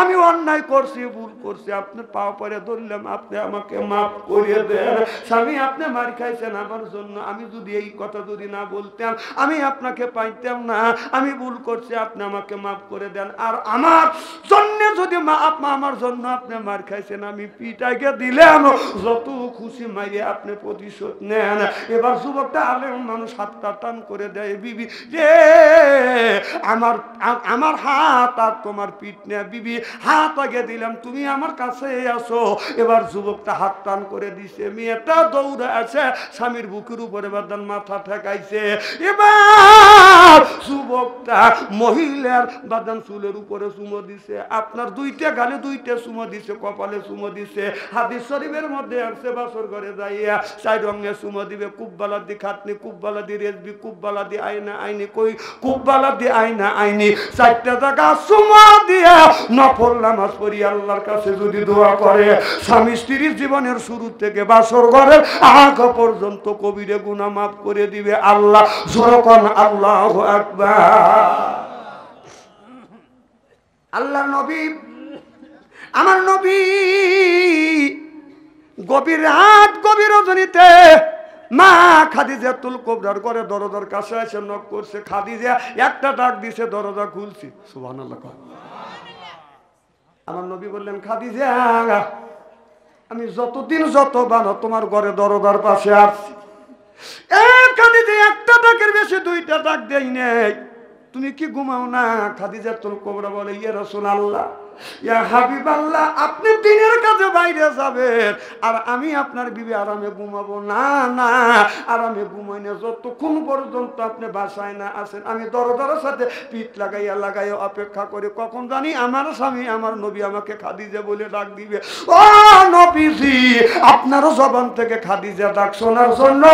আমি অন্যায় করছি, ভুল করছি, আপনার পা পরে ধরলাম, আপনি আমাকে মাফ করে দেন। স্বামী আপনি মার খাইছেন আমার জন্য, আমি যদি এই কথা যদি না বলতাম আমি আপনাকে পাইতাম না, আমি ভুল করছি, আপনি আমাকে মাফ করে দেন। আর আমার জন্য যদি আমার জন্য আপনি মার খাইছেন, আমি পিটাকে দিলাম, যত খুশি মাইরে আপনি প্রতিশোধ নেন। এবার যুবকটা আলেম মানুষ হাতটা টান করে দেয়, বিবি রে আমার আমার হাত আর তোমার পিঠ নেয়া, বিবি হাত আগে দিলাম, তুমি আমার কাছে আসো। এবার যুবকটা হাত টান করে দিছে, মেয়েটা দৌড়ে আছে, স্বামীর বুকের উপরে বাদান মাথা ঠেকাইছে। এবার যুবকটা মহিলার বাদান চুলের উপরে চুমো দিছে, আপনার 2টা গালে 2টা চুমো দিছে, কপালে চুমো দিছে। হাদিস শরীফের মধ্যে আসছে বাসর ঘরে যাইয়া 4 রঙে চুমো দিবে, কুব্বালা দি খাতনি, কুব্বালা দি রেজবি, কুব্বালা দি আইনা আইনি, কই কুব্বালা দি আইনা আইনি, 4টা জায়গা চুমো দিয়া নফল নামাজ পড়ি আল্লাহর কাছে যদি দোয়া করে, স্বামী স্ত্রীর জীবনের শুরু থেকে বাসর ঘরের আগ পর্যন্ত কবিরে গুনাহ মাফ করে দিবে আল্লাহ। যখন আল্লাহু আকবার। আল্লাহর নবী, আমার নবী গভীর রাত, গভীর রজনীতে মা খাদিজাতুল কুবরার ঘরে দরজার কাছে এসে নক করছে। খাদিজা একটা ডাক দিছে, দরজা খুলছি। সুবহানাল্লাহ। আমার নবী বললেন, খাদিজা আমি যতদিন যত বানো তোমার ঘরে দরজার পাশে আসছি, খাদিজা একটা ডাকের বেশি 2টা ডাক দেই নেই, তুমি কি ঘুমাও না? খাদিজাতুল কুবরা বলে, ইয়া রাসূলুল্লাহ, ইয়া হাবিবাল্লাহ, আপনি দিনের কাজে বাইরে যাবেন আর আমি আপনার বিবি আরামে ঘুমাবো না? না, আরামে ঘুমাই না যতক্ষণ পর্যন্ত আপনি বাসায় না আসেন। আমি দরজার সাথে পিঠ লাগাইয়া অপেক্ষা করি, কখন জানি আমার স্বামী আমার নবী আমাকে খাদিজা বলে ডাক দিবে। ও নবীজি, আপনারও জবান থেকে খাদিজা ডাক শোনার জন্য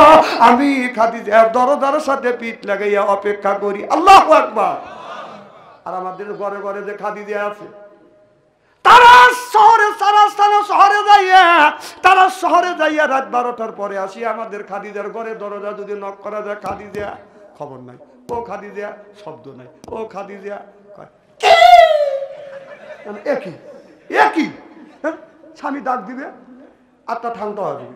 আমি খাদিজার দরজার সাথে পিঠ লাগাইয়া অপেক্ষা করি। আল্লাহু আকবার। আর আমাদের ঘরে ঘরে যে খাদিজা আছে, তারা শহরে যাইয়া রাত 12টার পরে আসি, আমাদের খাদিজার ঘরে দরজা যদি নক করা যায়, খাদিজা খবর নাই, ও খাদিজা শব্দ নাই, ও খাদিজা একই একই। স্বামী ডাক দিবে, আত্মা ঠান্ডা হবে।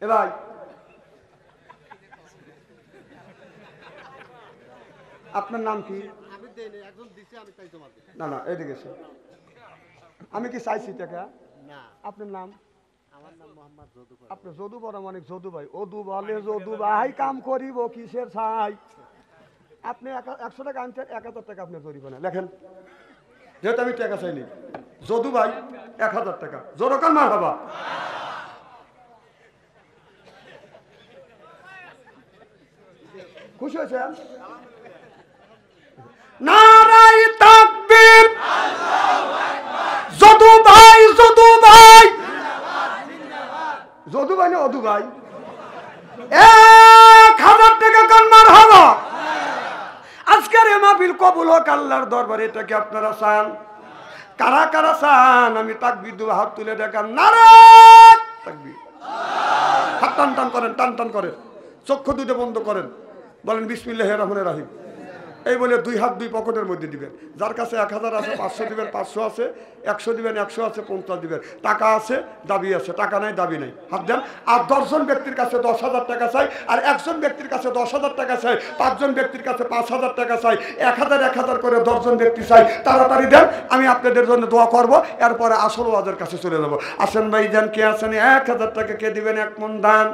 এ ভাই, আপনার নাম কি? না না, এদিকে আমি কি চাইছি টাকা? আপনার নাম? আপনি যদু বড় মানে যদু ভাই, অদু বলে যদু ভাই কাম করিব কিসের ছাই। আপনি 100 টাকা আনছেন, 1000 টাকা আপনি জরিমানা লেখেন, যেহেতু আমি টাকা চাইনি। যদু ভাই 1000 টাকা, জোরকান মার বাবা। খুশি হয়েছে? নারায়ে তাকবীর, যদু ভাই, যদু ভাই, যদু ভাই না অদু ভাই, 1000 টাকা কান মারহাবা। আজকের এই মাহফিল কবুল হোক আল্লাহর দরবারে, এটা কি আপনারা চান? কারা কারা চান? আমি তাকবীর দেব, হাত তুলে দেখান, নারায়ে তাকবীর। হাত টান টান করেন, টান টান করেন, চক্ষু দুটো বন্ধ করেন, বলেন বিসমিল্লাহির রহমানির রহিম। এই বলে দুই হাত দুই পকেটের মধ্যে দিবেন। যার কাছে 1000 আছে 500 দিবেন, 500 আছে 100 দিবেন, 100 আছে 50 দিবেন। টাকা আছে, দাবি আছে, টাকা নাই, দাবি নাই, হাত দেন। আর 10 জন ব্যক্তির কাছে 10,000 টাকা চাই, আর একজন ব্যক্তির কাছে 10,000 টাকা চাই, 5 জন ব্যক্তির কাছে 5,000 টাকা চাই, 1000 করে 10 জন ব্যক্তি চাই। তাড়াতাড়ি দেন, আমি আপনাদের জন্য দোয়া করব, এরপরে আসল ওয়াজের কাছে চলে যাব। আসেন ভাই, দেন কে আছেন? 1000 টাকা কে দিবেন? 1 মণ ধান।